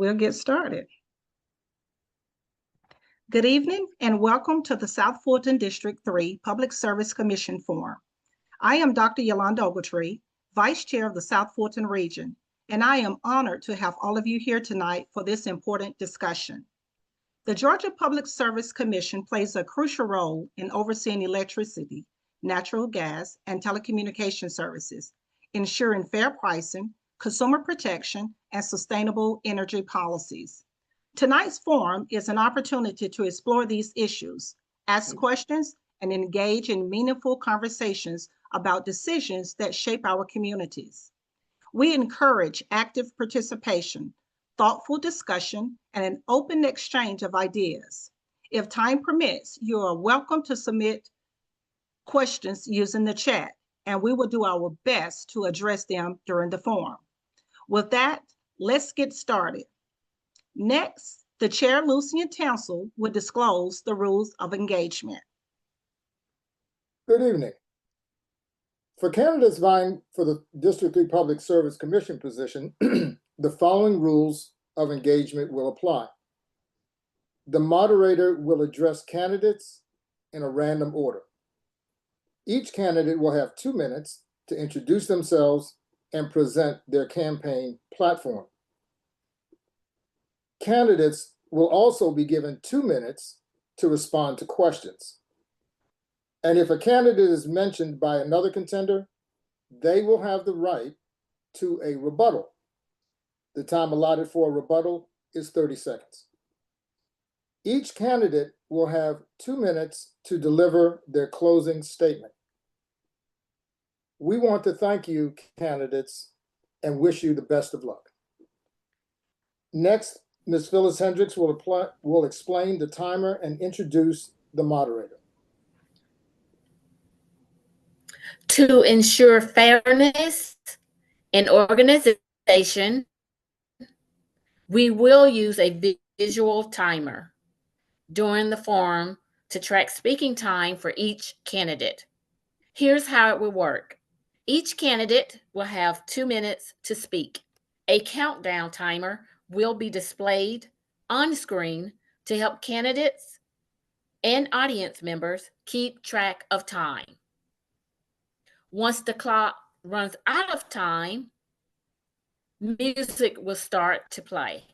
We'll get started. Good evening and welcome to the South Fulton District 3 Public Service Commission Forum. I am Dr. Yolanda Ogletree, Vice Chair of the South Fulton Region, and I am honored to have all of you here tonight for this important discussion. The Georgia Public Service Commission plays a crucial role in overseeing electricity, natural gas, and telecommunication services, ensuring fair pricing, consumer protection, and sustainable energy policies. Tonight's forum is an opportunity to explore these issues, ask questions, and engage in meaningful conversations about decisions that shape our communities. We encourage active participation, thoughtful discussion, and an open exchange of ideas. If time permits, you are welcome to submit questions using the chat, and we will do our best to address them during the forum. With that, let's get started. Next, the Chair, Lucian Tansel, will disclose the rules of engagement. Good evening. For candidates vying for the District 3 Public Service Commission position, the following rules of engagement will apply. The moderator will address candidates in a random order. Each candidate will have 2 minutes to introduce themselves and present their campaign platform. Candidates will also be given 2 minutes to respond to questions. And if a candidate is mentioned by another contender, they will have the right to a rebuttal. The time allotted for a rebuttal is 30 seconds. Each candidate will have 2 minutes to deliver their closing statement. We want to thank you, candidates, and wish you the best of luck. Next, Ms. Phyllis Hendricks will explain the timer and introduce the moderator. To ensure fairness in organization, we will use a visual timer during the forum to track speaking time for each candidate. Here's how it will work. Each candidate will have 2 minutes to speak. A countdown timer will be displayed on screen to help candidates and audience members keep track of time. Once the clock runs out of time, music will start to play.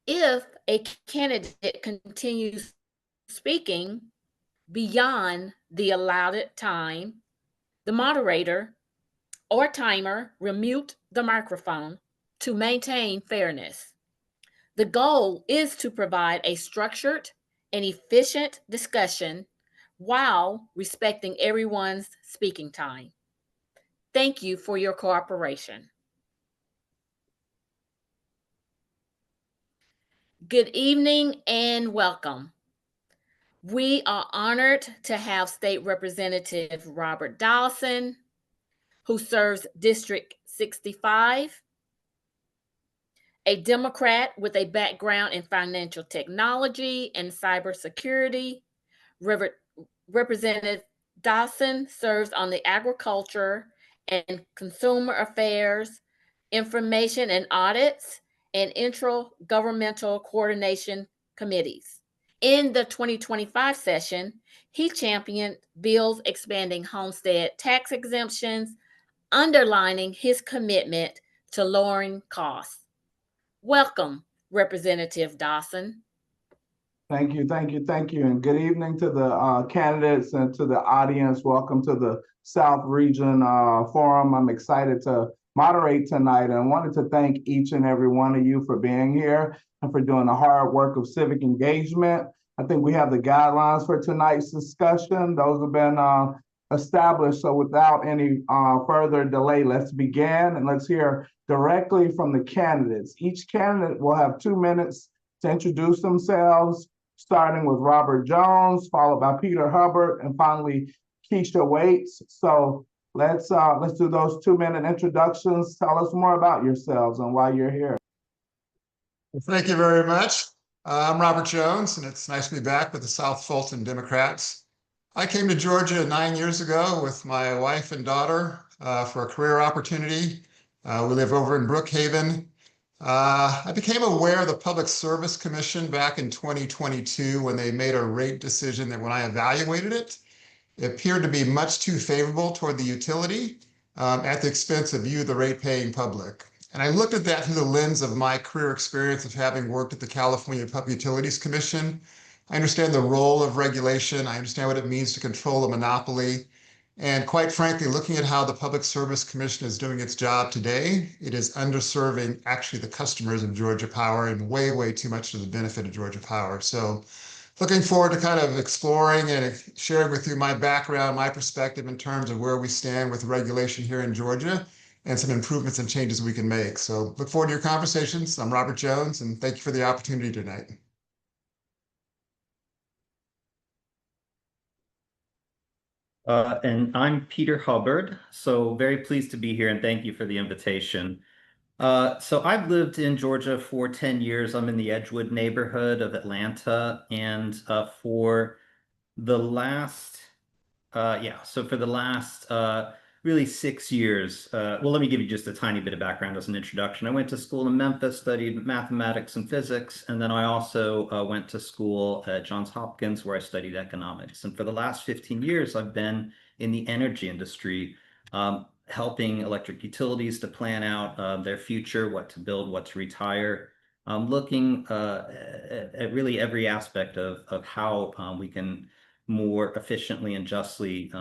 If a candidate continues speaking beyond the allotted time, the moderator or timer will mute the microphone to maintain fairness. The goal is to provide a structured and efficient discussion while respecting everyone's speaking time. Thank you for your cooperation. Good evening and welcome. We are honored to have State Representative Robert Dawson, who serves District 65, a Democrat with a background in financial technology and cybersecurity. Representative Dawson serves on the Agriculture and Consumer Affairs, Information and Audits, and Intergovernmental Coordination Committees. In the 2025 session, he championed bills expanding homestead tax exemptions, underlining his commitment to lowering costs. Welcome, Representative Dawson. Thank you. And good evening to the candidates and to the audience. Welcome to the South Region Forum. I'm excited to moderate tonight and wanted to thank each and every one of you for being here and for doing the hard work of civic engagement. I think we have the guidelines for tonight's discussion. Those have been established. So without any further delay, let's begin and let's hear directly from the candidates. Each candidate will have 2 minutes to introduce themselves, starting with Robert Jones, followed by Peter Hubbard, and finally Keisha Waits. So let's do those 2-minute introductions. Tell us more about yourselves and why you're here. Well, thank you very much. I'm Robert Jones, and it's nice to be back with the South Fulton Democrats. I came to Georgia 9 years ago with my wife and daughter for a career opportunity. We live over in Brookhaven, I became aware of the Public Service Commission back in 2022 when they made a rate decision that when I evaluated it, it appeared to be much too favorable toward the utility at the expense of you, the rate-paying public. And I looked at that through the lens of my career experience of having worked at the California Public Utilities Commission. I understand the role of regulation. I understand what it means to control a monopoly. And quite frankly, looking at how the Public Service Commission is doing its job today, it is underserving actually the customers of Georgia Power and way, way too much to the benefit of Georgia Power. So looking forward to kind of exploring and sharing with you my background, my perspective in terms of where we stand with regulation here in Georgia and some improvements and changes we can make. So look forward to your conversations. I'm Robert Jones, and thank you for the opportunity tonight. And I'm Peter Hubbard, so very pleased to be here and thank you for the invitation. So I've lived in Georgia for 10 years. I'm in the Edgewood neighborhood of Atlanta, and for the last, really 6 years, well, let me give you just a tiny bit of background as an introduction. I went to school in Memphis, studied mathematics and physics, and then I also went to school at Johns Hopkins where I studied economics. And for the last 15 years, I've been in the energy industry, helping electric utilities to plan out their future, what to build, what to retire, looking at really every aspect of how we can more efficiently and justly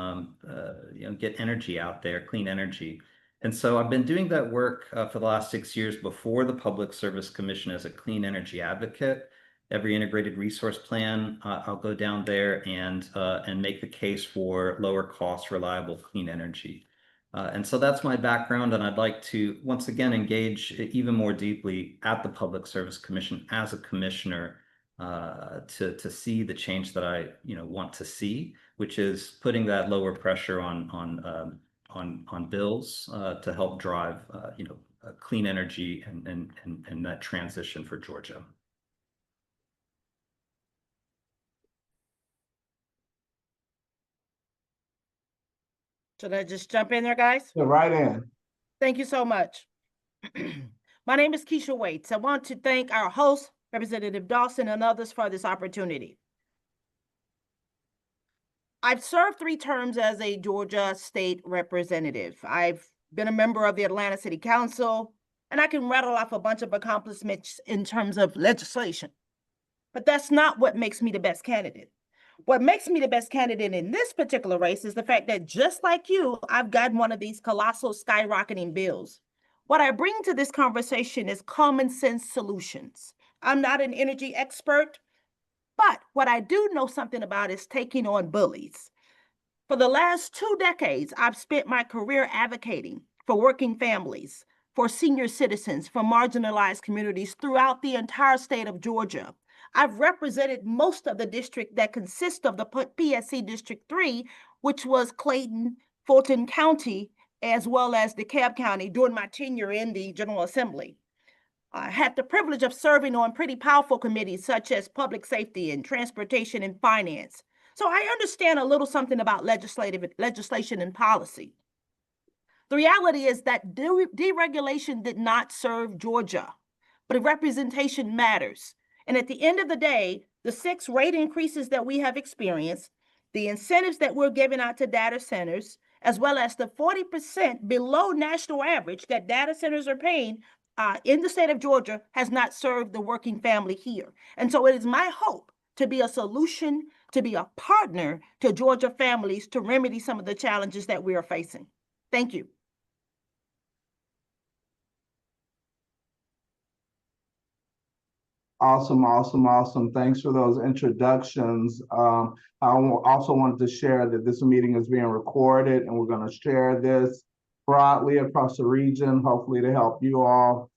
get energy out there, clean energy. And so I've been doing that work for the last 6 years before the Public Service Commission as a clean energy advocate. Every integrated resource plan, I'll go down there and make the case for lower cost, reliable, clean energy. And so that's my background, and I'd like to once again engage even more deeply at the Public Service Commission as a commissioner to see the change that I want to see, which is putting that lower pressure on bills to help drive clean energy and that transition for Georgia. Should I just jump in there, guys? Yeah, right in. Thank you so much. My name is Keisha Waits. I want to thank our host, Representative Dawson, and others for this opportunity. I've served 3 terms as a Georgia state representative. I've been a member of the Atlanta City Council, and I can rattle off a bunch of accomplishments in terms of legislation. But that's not what makes me the best candidate. What makes me the best candidate in this particular race is the fact that just like you, I've gotten one of these colossal skyrocketing bills. What I bring to this conversation is common sense solutions. I'm not an energy expert, but what I do know something about is taking on bullies. For the last 2 decades, I've spent my career advocating for working families, for senior citizens, for marginalized communities throughout the entire state of Georgia. I've represented most of the district that consists of the PSC District 3, which was Clayton, Fulton County, as well as DeKalb County during my tenure in the General Assembly. I had the privilege of serving on pretty powerful committees such as public safety and transportation and finance. So I understand a little something about legislation and policy. The reality is that deregulation did not serve Georgia, but representation matters. And at the end of the day, the 6 rate increases that we have experienced, the incentives that we're giving out to data centers, as well as the 40% below national average that data centers are paying in the state of Georgia has not served the working family here. And so it is my hope to be a solution, to be a partner to Georgia families to remedy some of the challenges that we are facing. Thank you. Awesome, awesome, awesome. Thanks for those introductions. I also wanted to share that this meeting is being recorded, and we're going to share this broadly across the region, hopefully to help you all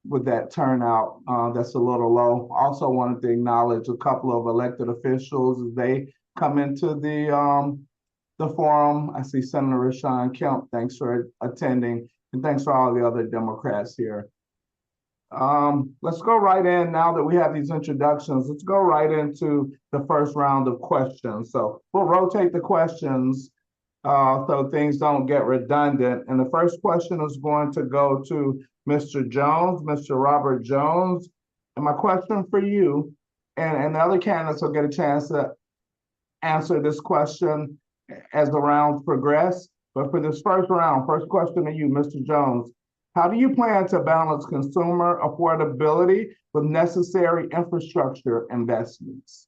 with that turnout that's a little low. Also wanted to acknowledge a couple of elected officials as they come into the forum. I see Senator Rashawn Kemp. Thanks for attending, and thanks for all the other Democrats here. Let's go right in now that we have these introductions. Let's go right into the first round of questions. So we'll rotate the questions so things don't get redundant. And the first question is going to go to Mr. Jones, Mr. Robert Jones. And my question for you, and the other candidates will get a chance to answer this question as the rounds progress. But for this first round, first question to you, Mr. Jones, how do you plan to balance consumer affordability with necessary infrastructure investments?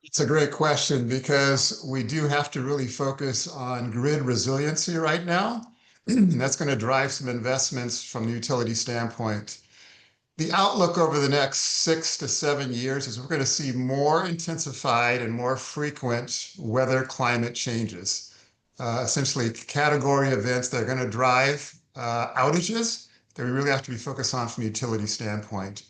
It's a great question because we do have to really focus on grid resiliency right now. And that's going to drive some investments from the utility standpoint. The outlook over the next 6 to 7 years is we're going to see more intensified and more frequent weather climate changes. Essentially category events that are going to drive outages that we really have to be focused on from a utility standpoint.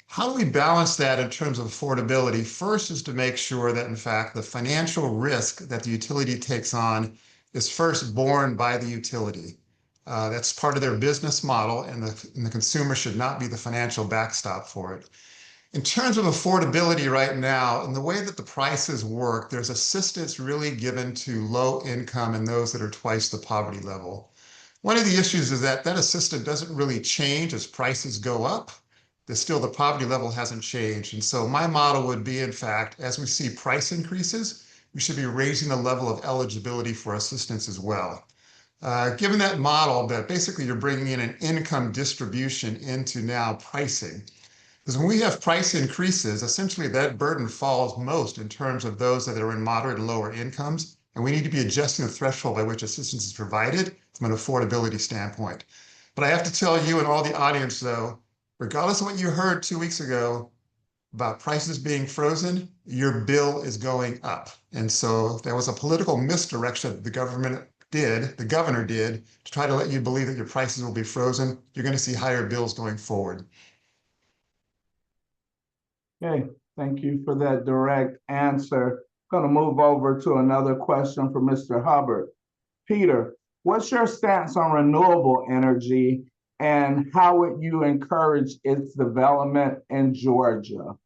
How do we balance that in terms of affordability? First is to make sure that, in fact, the financial risk that the utility takes on is first borne by the utility. That's part of their business model, and the consumer should not be the financial backstop for it. In terms of affordability right now, and the way that the prices work, there's assistance really given to low income and those that are twice the poverty level. One of the issues is that that assistance doesn't really change as prices go up. The poverty level hasn't changed. And so my model would be, in fact, as we see price increases, we should be raising the level of eligibility for assistance as well. Given that model that basically you're bringing in an income distribution into now pricing, because when we have price increases, essentially that burden falls most in terms of those that are in moderate and lower incomes, and we need to be adjusting the threshold by which assistance is provided from an affordability standpoint. But I have to tell you and all the audience, though, regardless of what you heard 2 weeks ago about prices being frozen, your bill is going up. And so there was a political misdirection that the governor did to try to let you believe that your prices will be frozen. You're going to see higher bills going forward. Okay, thank you for that direct answer. Going to move over to another question for Mr. Hubbard. Peter, what's your stance on renewable energy and how would you encourage its development in Georgia?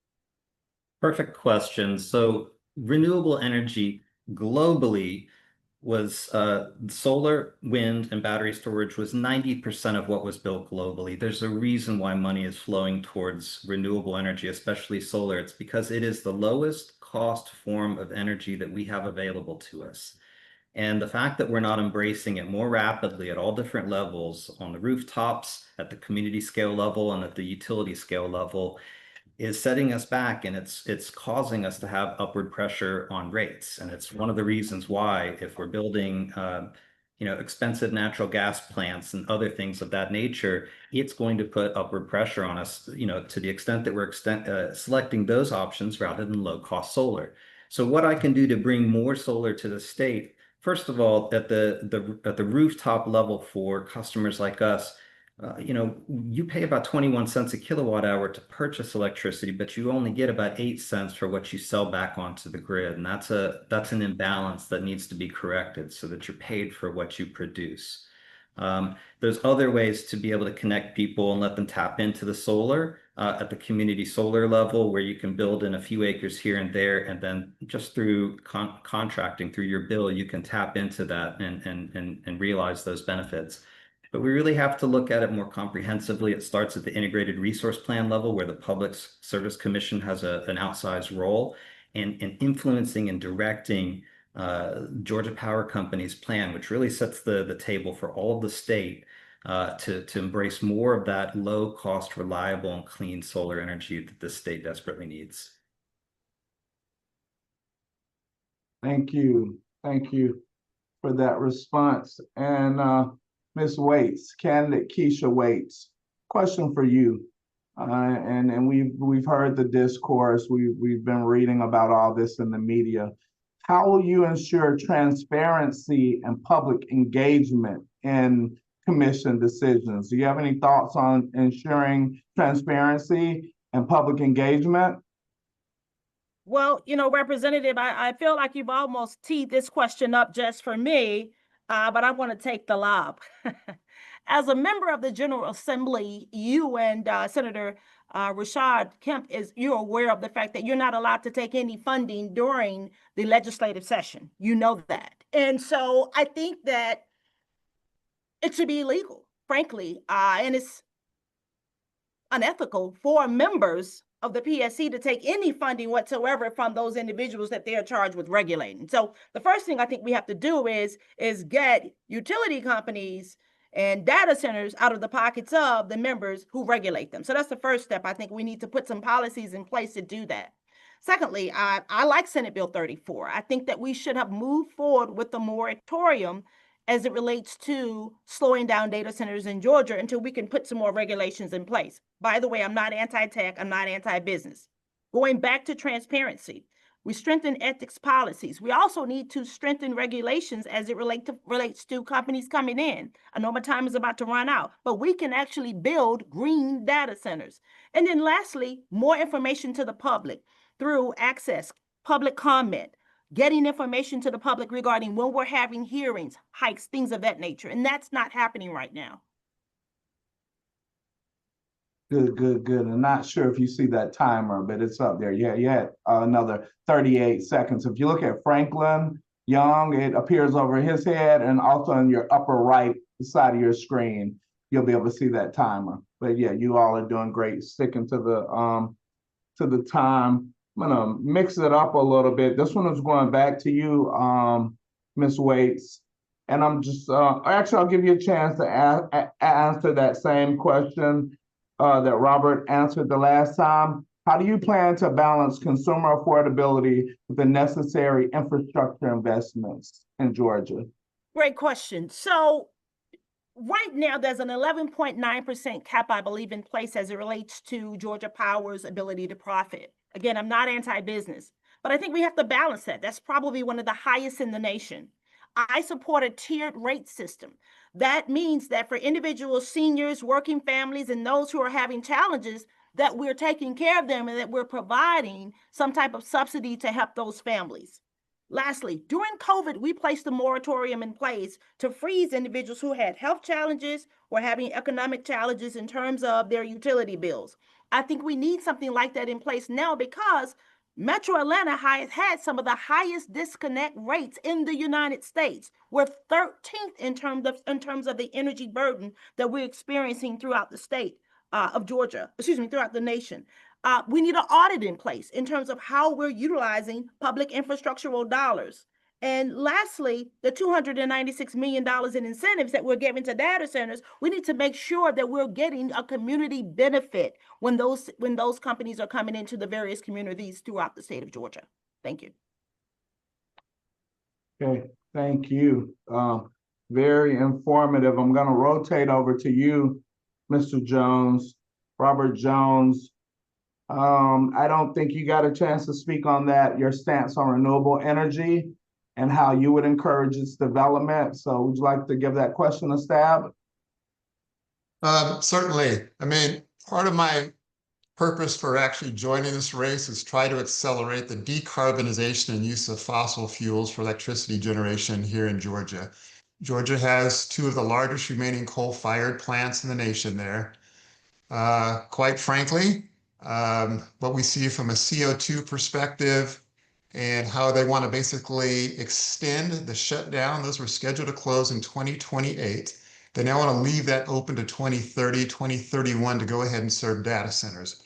Perfect question. So renewable energy globally was solar, wind, and battery storage was 90% of what was built globally. There's a reason why money is flowing towards renewable energy, especially solar. It's because it is the lowest cost form of energy that we have available to us. And the fact that we're not embracing it more rapidly at all different levels, on the rooftops, at the community scale level, and at the utility scale level, is setting us back, and it's causing us to have upward pressure on rates. And it's one of the reasons why, if we're building expensive natural gas plants and other things of that nature, it's going to put upward pressure on us, to the extent that we're selecting those options rather than low cost solar. So what I can do to bring more solar to the state, first of all, at the rooftop level for customers like us, you pay about 21 cents a kilowatt hour to purchase electricity, but you only get about 8 cents for what you sell back onto the grid. And that's an imbalance that needs to be corrected so that you're paid for what you produce. There's other ways to be able to connect people and let them tap into the solar at the community solar level, where you can build in a few acres here and there, and then just through contracting through your bill, you can tap into that and realize those benefits. But we really have to look at it more comprehensively. It starts at the integrated resource plan level, where the Public Service Commission has an outsized role in influencing and directing Georgia Power Company's plan, which really sets the table for all of the state to embrace more of that low cost, reliable, and clean solar energy that the state desperately needs. Thank you. Thank you for that response. And Ms. Waits, candidate Keisha Waits, question for you. And we've heard the discourse. We've been reading about all this in the media. How will you ensure transparency and public engagement in commission decisions? Do you have any thoughts on ensuring transparency and public engagement? Well, Representative, I feel like you've almost teed this question up just for me, but I want to take the lob. As a member of the General Assembly, you and Senator Rashad Kemp, you're aware of the fact that you're not allowed to take any funding during the legislative session. You know that. And so I think that it should be illegal frankly, and it's unethical for members of the PSC to take any funding whatsoever from those individuals that they are charged with regulating. So the first thing I think we have to do is get utility companies and data centers out of the pockets of the members who regulate them. So that's the first step. I think we need to put some policies in place to do that. Secondly, I like Senate Bill 34. I think that we should have moved forward with the moratorium as it relates to slowing down data centers in Georgia until we can put some more regulations in place. By the way, I'm not anti-tech, I'm not anti-business. Going back to transparency, we strengthen ethics policies. We also need to strengthen regulations as it relates to companies coming in. I know my time is about to run out, but we can actually build green data centers. And then lastly, more information to the public through access, public comment, getting information to the public regarding when we're having hearings, hikes, things of that nature. And that's not happening right now. Good, good, good. I'm not sure if you see that timer, but it's up there. Yeah, you had another 38 seconds. If you look at Franklin Young, it appears over his head and also on your upper right side of your screen, you'll be able to see that timer. But yeah, you all are doing great, sticking to the time. I'm gonna mix it up a little bit. This one is going back to you, Ms. Waits. And I'm just, actually, I'll give you a chance to answer that same question that Robert answered the last time. How do you plan to balance consumer affordability with the necessary infrastructure investments in Georgia? Great question. So right now, there's an 11.9% cap, I believe, in place as it relates to Georgia Power's ability to profit. Again, I'm not anti-business, but I think we have to balance that. That's probably one of the highest in the nation. I support a tiered rate system. That means that for individuals, seniors, working families, and those who are having challenges, that we're taking care of them and that we're providing some type of subsidy to help those families. Lastly, during COVID, we placed a moratorium in place to freeze individuals who had health challenges or having economic challenges in terms of their utility bills. I think we need something like that in place now because Metro Atlanta has had some of the highest disconnect rates in the United States. We're 13th in terms of the energy burden that we're experiencing throughout the state of Georgia, throughout the nation. We need an audit in place in terms of how we're utilizing public infrastructural dollars. And lastly, the $296 million in incentives that we're giving to data centers, we need to make sure that we're getting a community benefit when those companies are coming into the various communities throughout the state of Georgia. Thank you. Okay, thank you. Very informative. I'm going to rotate over to you, Mr. Jones, Robert Jones. I don't think you got a chance to speak on that, your stance on renewable energy and how you would encourage its development. So would you like to give that question a stab? Certainly. I mean, part of my purpose for actually joining this race is try to accelerate the decarbonization and use of fossil fuels for electricity generation here in Georgia. Georgia has two of the largest remaining coal-fired plants in the nation there. Quite frankly, what we see from a CO2 perspective and how they want to basically extend the shutdown. Those were scheduled to close in 2028. They now want to leave that open to 2030, 2031 to go ahead and serve data centers.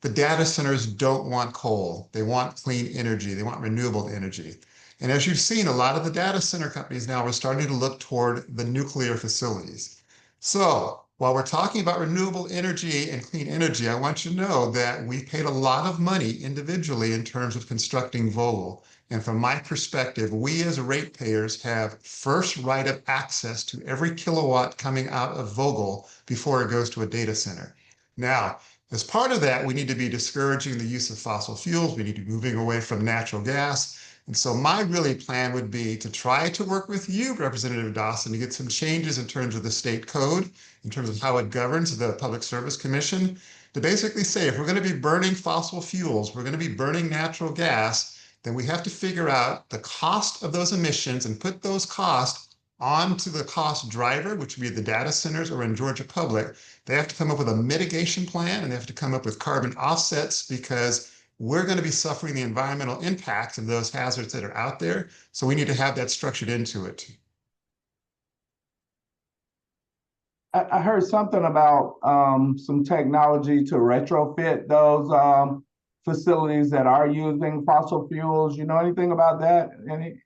The data centers don't want coal. They want clean energy. They want renewable energy. And as you've seen, a lot of the data center companies now are starting to look toward the nuclear facilities. So while we're talking about renewable energy and clean energy, I want you to know that we paid a lot of money individually in terms of constructing Vogtle. And from my perspective, we as ratepayers have first right of access to every kilowatt coming out of Vogtle before it goes to a data center. Now, as part of that, we need to be discouraging the use of fossil fuels. We need to be moving away from natural gas. And so my really plan would be to try to work with you, Representative Dawson, to get some changes in terms of the state code, in terms of how it governs the Public Service Commission, to basically say if we're going to be burning fossil fuels, we're going to be burning natural gas, then we have to figure out the cost of those emissions and put those costs onto the cost driver, which would be the data centers or in Georgia Public. They have to come up with a mitigation plan and they have to come up with carbon offsets because we're going to be suffering the environmental impacts of those hazards that are out there. So we need to have that structured into it. I heard something about some technology to retrofit those facilities that are using fossil fuels. You know anything about that? Any,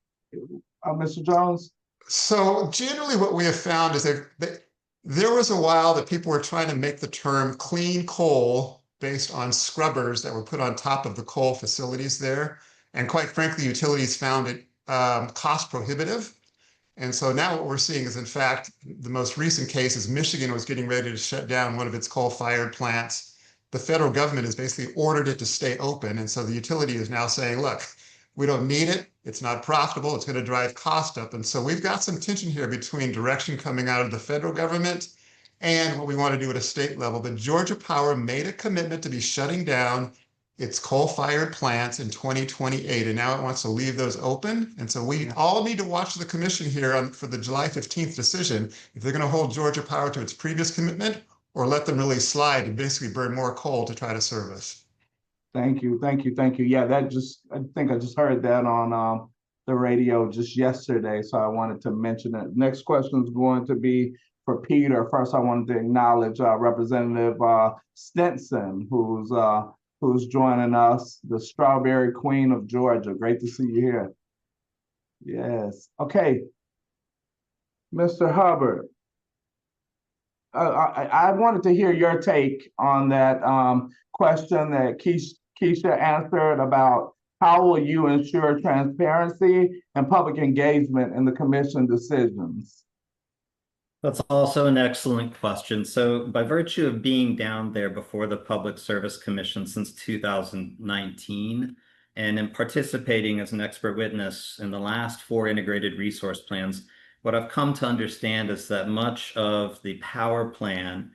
Mr. Jones? So generally what we have found is that there was a while that people were trying to make the term clean coal based on scrubbers that were put on top of the coal facilities there. And quite frankly, utilities found it cost prohibitive. And so now what we're seeing is, in fact, the most recent case is Michigan was getting ready to shut down one of its coal-fired plants. The federal government has basically ordered it to stay open. And so the utility is now saying, look, we don't need it. It's not profitable. It's going to drive cost up. And so we've got some tension here between direction coming out of the federal government and what we want to do at a state level. But Georgia Power made a commitment to be shutting down its coal-fired plants in 2028, and now it wants to leave those open. And so we all need to watch the commission here for the July 15th decision, if they're going to hold Georgia Power to its previous commitment or let them really slide and basically burn more coal to try to serve us. Thank you, thank you, thank you. Yeah, I think I just heard that on the radio just yesterday, so I wanted to mention it. Next question is going to be for Peter. First, I wanted to acknowledge Representative Stinson, who's joining us, the Strawberry Queen of Georgia. Great to see you here. Yes. Okay. Mr. Hubbard, I wanted to hear your take on that question that Keisha answered about how will you ensure transparency and public engagement in the commission decisions? That's also an excellent question. So by virtue of being down there before the Public Service Commission since 2019, and in participating as an expert witness in the last 4 integrated resource plans, what I've come to understand is that much of the power plan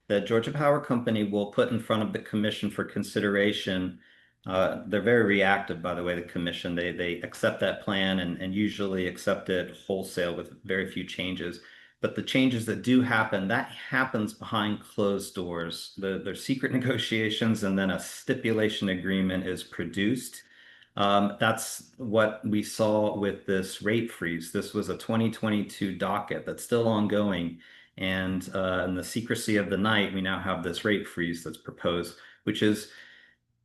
that Georgia Power Company will put in front of the commission for consideration, they're very reactive, by the way, the commission. They accept that plan and usually accept it wholesale with very few changes. But the changes that do happen, that happens behind closed doors. There's secret negotiations, and then a stipulation agreement is produced. That's what we saw with this rate freeze. This was a 2022 docket that's still ongoing. And in the secrecy of the night, we now have this rate freeze that's proposed, which is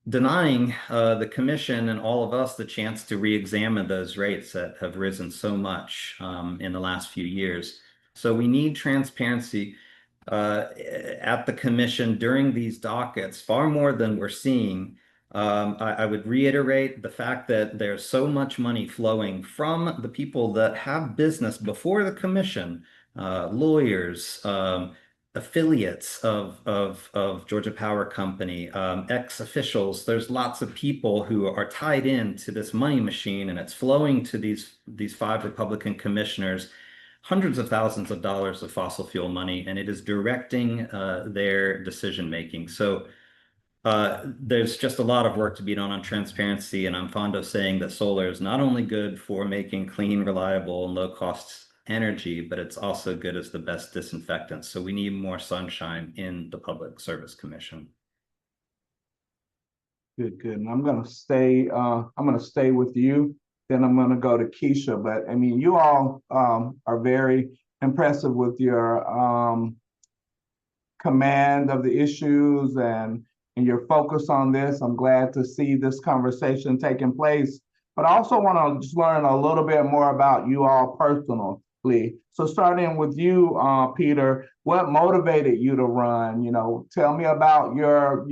denying the commission and all of us the chance to re-examine those rates that have risen so much in the last few years. So we need transparency at the commission during these dockets, far more than we're seeing. I would reiterate the fact that there's so much money flowing from the people that have business before the commission, lawyers, affiliates of Georgia Power Company, ex-officials. There's lots of people who are tied into this money machine, and it's flowing to these 5 Republican commissioners, hundreds of thousands of dollars of fossil fuel money, and it is directing their decision making. So there's just a lot of work to be done on transparency, and I'm fond of saying that solar is not only good for making clean, reliable, and low-cost energy, but it's also good as the best disinfectant. So we need more sunshine in the Public Service Commission. Good, good. And I'm gonna stay with you. Then I'm gonna go to Keisha. But I mean, you all are very impressive with your command of the issues and your focus on this. I'm glad to see this conversation taking place. But I also want to just learn a little bit more about you all personally. So starting with you, Peter, what motivated you to run? You know, tell me about your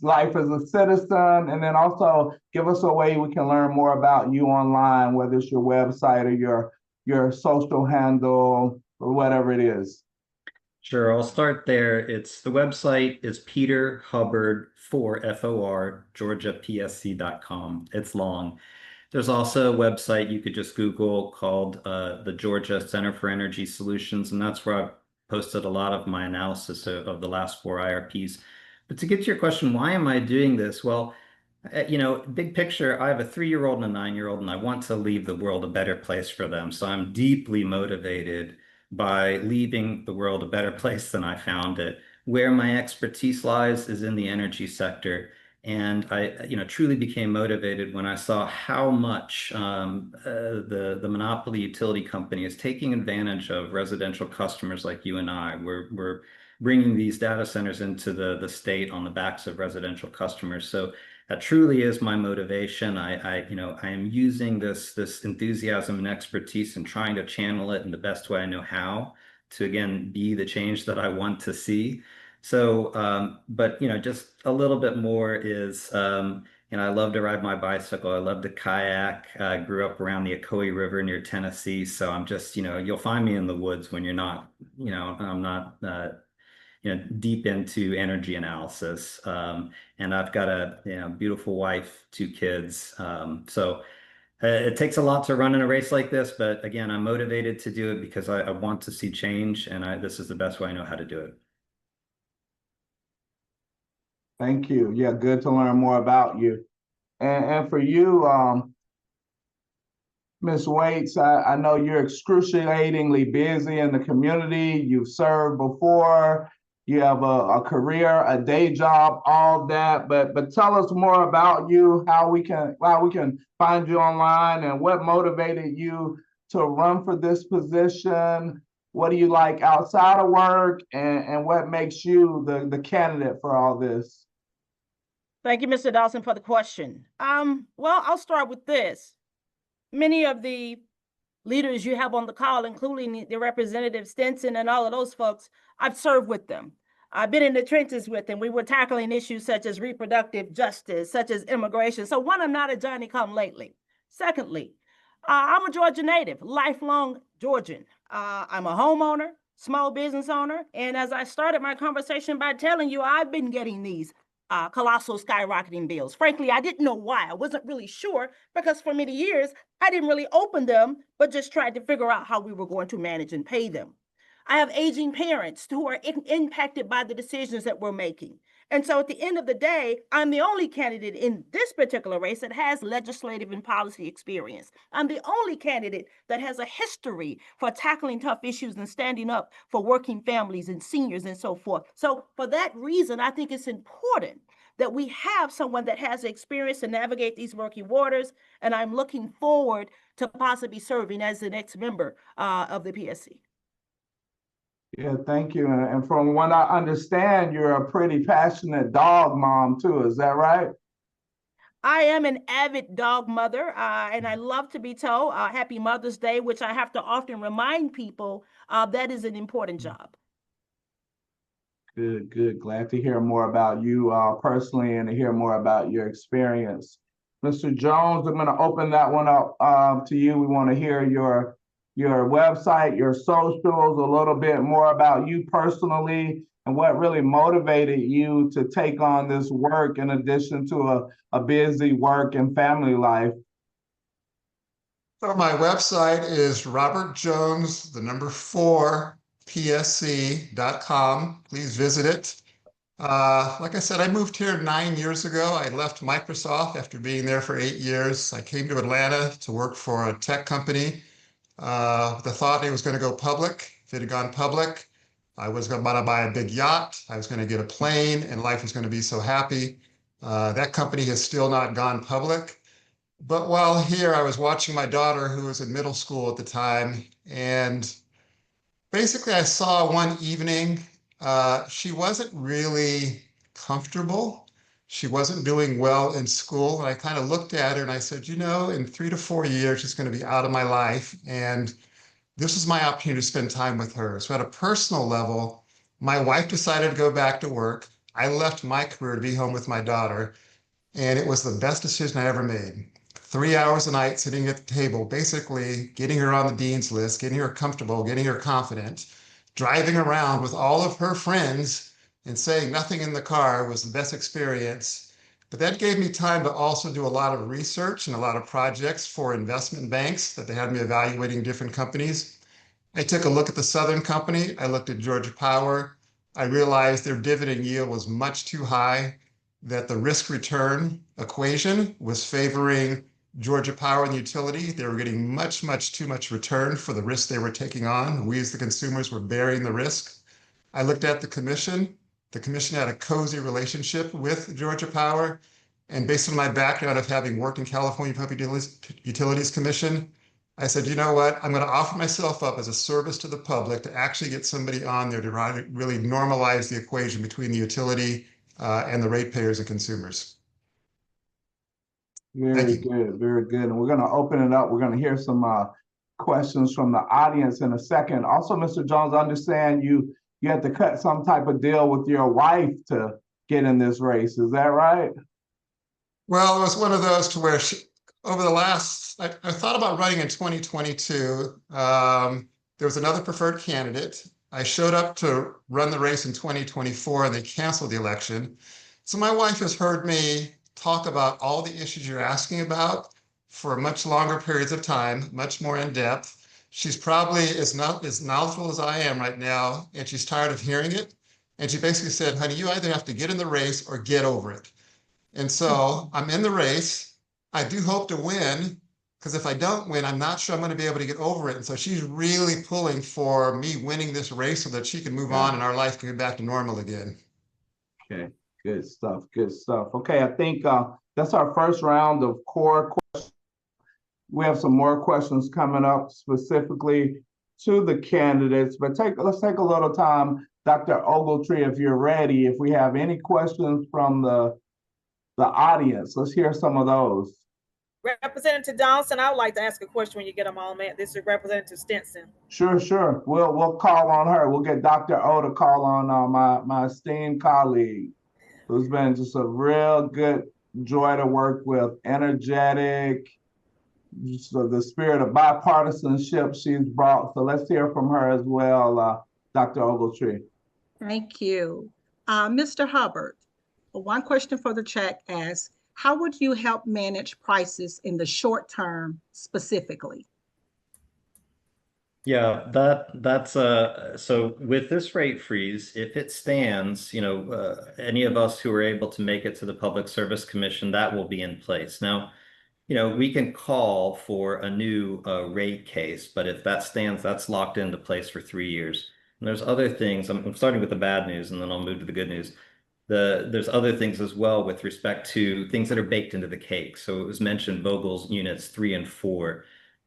life as a citizen, and then also give us a way we can learn more about you online, whether it's your website or your social handle or whatever it is. Sure, I'll start there. The website is Peter Hubbard for FOR, GeorgiaPSC.com. It's long. There's also a website you could just Google called the Georgia Center for Energy Solutions, and that's where I've posted a lot of my analysis of the last 4 IRPs. But to get to your question, why am I doing this? Well, you know, big picture, I have a 3-year-old and a 9-year-old, and I want to leave the world a better place for them. So I'm deeply motivated by leaving the world a better place than I found it. Where my expertise lies is in the energy sector. And I, truly became motivated when I saw how much the monopoly utility company is taking advantage of residential customers like you and I. We're bringing these data centers into the state on the backs of residential customers. So that truly is my motivation. I am using this enthusiasm and expertise and trying to channel it in the best way I know how to, again, be the change that I want to see. So, but, just a little bit more is, I love to ride my bicycle. I love to kayak. I grew up around the Ocoee River near Tennessee. So I'm just, you'll find me in the woods when you're not, I'm not, deep into energy analysis. And I've got a, beautiful wife, 2 kids. So it takes a lot to run in a race like this, but again, I'm motivated to do it because I want to see change, and this is the best way I know how to do it. Thank you. Yeah, good to learn more about you. And for you, Ms. Waits, I know you're excruciatingly busy in the community. You've served before. You have a career, a day job, all that. But tell us more about you, how we can find you online, and what motivated you to run for this position. What do you like outside of work, and what makes you the candidate for all this? Thank you, Mr. Dawson, for the question. Well, I'll start with this. Many of the leaders you have on the call, including the Representative Stinson and all of those folks, I've served with them. I've been in the trenches with them. We were tackling issues such as reproductive justice, such as immigration. So one, I'm not a Johnny-come-lately. Secondly, I'm a Georgia native, lifelong Georgian. I'm a homeowner, small business owner. And as I started my conversation by telling you, I've been getting these colossal skyrocketing bills. Frankly, I didn't know why. I wasn't really sure because for many years, I didn't really open them, but just tried to figure out how we were going to manage and pay them. I have aging parents who are impacted by the decisions that we're making. And so at the end of the day, I'm the only candidate in this particular race that has legislative and policy experience. I'm the only candidate that has a history for tackling tough issues and standing up for working families and seniors and so forth. So for that reason, I think it's important that we have someone that has the experience to navigate these murky waters. And I'm looking forward to possibly serving as the next member of the PSC. Yeah, thank you. And from what I understand, you're a pretty passionate dog mom too. Is that right? I am an avid dog mother, and I love to be told Happy Mother's Day, which I have to often remind people that is an important job. Good, good. Glad to hear more about you personally and to hear more about your experience. Mr. Jones, I'm going to open that one up to you. We want to hear your website, your socials, a little bit more about you personally and what really motivated you to take on this work in addition to a busy work and family life. So my website is Robert Jones, the number 4, PSC.com. Please visit it. Like I said, I moved here 9 years ago. I left Microsoft after being there for 8 years. I came to Atlanta to work for a tech company. The thought it was going to go public. If it had gone public, I was about to buy a big yacht. I was going to get a plane, and life was going to be so happy. That company has still not gone public. But while here, I was watching my daughter, who was in middle school at the time, and basically I saw one evening, she wasn't really comfortable. She wasn't doing well in school. And I kind of looked at her and I said, in 3 to 4 years, she's going to be out of my life. And this was my opportunity to spend time with her. So at a personal level, my wife decided to go back to work. I left my career to be home with my daughter. And it was the best decision I ever made. 3 hours a night sitting at the table, basically getting her on the dean's list, getting her comfortable, getting her confident, driving around with all of her friends and saying nothing in the car was the best experience. But that gave me time to also do a lot of research and a lot of projects for investment banks that they had me evaluating different companies. I took a look at the Southern Company. I looked at Georgia Power. I realized their dividend yield was much too high, that the risk return equation was favoring Georgia Power and the utility. They were getting much, much too much return for the risk they were taking on. We as the consumers were bearing the risk. I looked at the commission. The commission had a cozy relationship with Georgia Power. And based on my background of having worked in California Public Utilities Commission, I said, you know what? I'm going to offer myself up as a service to the public to actually get somebody on there to really normalize the equation between the utility and the ratepayers and consumers. Very good, very good. And we're going to open it up. We're going to hear some questions from the audience in a second. Also, Mr. Jones, I understand you had to cut some type of deal with your wife to get in this race. Is that right? Well, it was one of those to where over the last, I thought about running in 2022. There was another preferred candidate. I showed up to run the race in 2024 and they canceled the election. So my wife has heard me talk about all the issues you're asking about for much longer periods of time, much more in depth. She's probably as knowledgeable as I am right now, and she's tired of hearing it. And she basically said, honey, you either have to get in the race or get over it. And so I'm in the race. I do hope to win, because if I don't win, I'm not sure I'm going to be able to get over it. And so she's really pulling for me winning this race so that she can move on and our life can get back to normal again. Okay, good stuff, good stuff. Okay, I think that's our first round of core questions. We have some more questions coming up specifically to the candidates, but let's take a little time. Dr. Ogletree, if you're ready, if we have any questions from the audience, let's hear some of those. Representative Johnson, I would like to ask a question when you get them all, man. This is Representative Stinson. Sure. We'll call on her. We'll get Dr. O to call on my esteemed colleague, who's been just a real good joy to work with, energetic, so the spirit of bipartisanship she's brought. So let's hear from her as well, Dr. Ogletree. Thank you. Mr. Hubbard, one question for the chat asks, how would you help manage prices in the short term specifically? Yeah, that's so with this rate freeze, if it stands, any of us who are able to make it to the Public Service Commission, that will be in place. Now, we can call for a new rate case, but if that stands, that's locked into place for 3 years. And there's other things. I'm starting with the bad news, and then I'll move to the good news. There's other things as well with respect to things that are baked into the cake. So it was mentioned Vogel's units 3 and 4.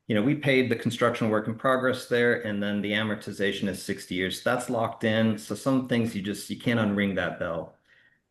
We paid the construction work in progress there, and then the amortization is 60 years. That's locked in. So some things you can't unring that bell.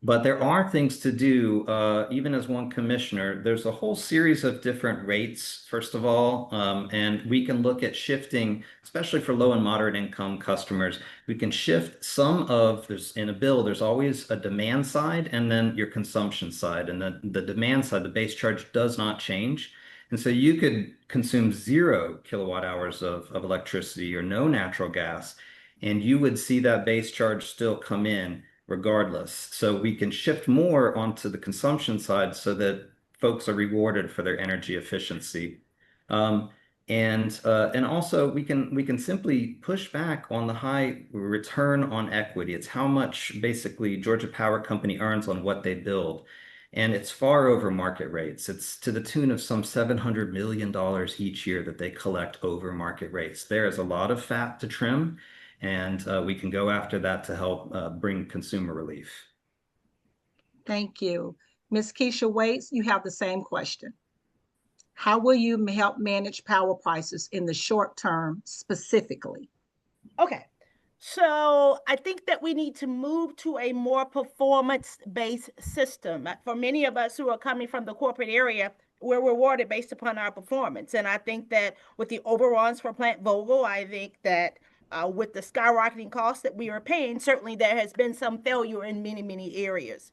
But there are things to do, even as one commissioner. There's a whole series of different rates, first of all, and we can look at shifting, especially for low and moderate income customers. We can shift in a bill, there's always a demand side and then your consumption side. And the demand side, the base charge does not change. And so you could consume 0 kilowatt hours of electricity or no natural gas, and you would see that base charge still come in regardless. So we can shift more onto the consumption side so that folks are rewarded for their energy efficiency. And also we can simply push back on the high return on equity. It's how much basically Georgia Power Company earns on what they build. And it's far over market rates. It's to the tune of some $700 million each year that they collect over market rates. There is a lot of fat to trim, and we can go after that to help bring consumer relief. Thank you. Ms. Keisha Waits, you have the same question. How will you help manage power prices in the short term specifically? Okay. So I think that we need to move to a more performance-based system. For many of us who are coming from the corporate area, we're rewarded based upon our performance. And I think that with the overruns for Plant Vogel, I think that with the skyrocketing costs that we are paying, certainly there has been some failure in many, many areas.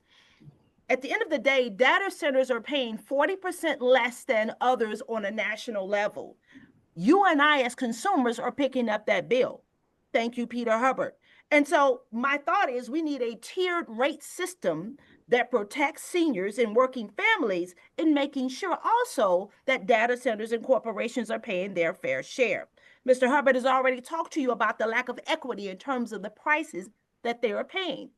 At the end of the day, data centers are paying 40% less than others on a national level. You and I as consumers are picking up that bill. Thank you, Peter Hubbard. And so my thought is we need a tiered rate system that protects seniors and working families in making sure also that data centers and corporations are paying their fair share. Mr. Hubbard has already talked to you about the lack of equity in terms of the prices that they are paying.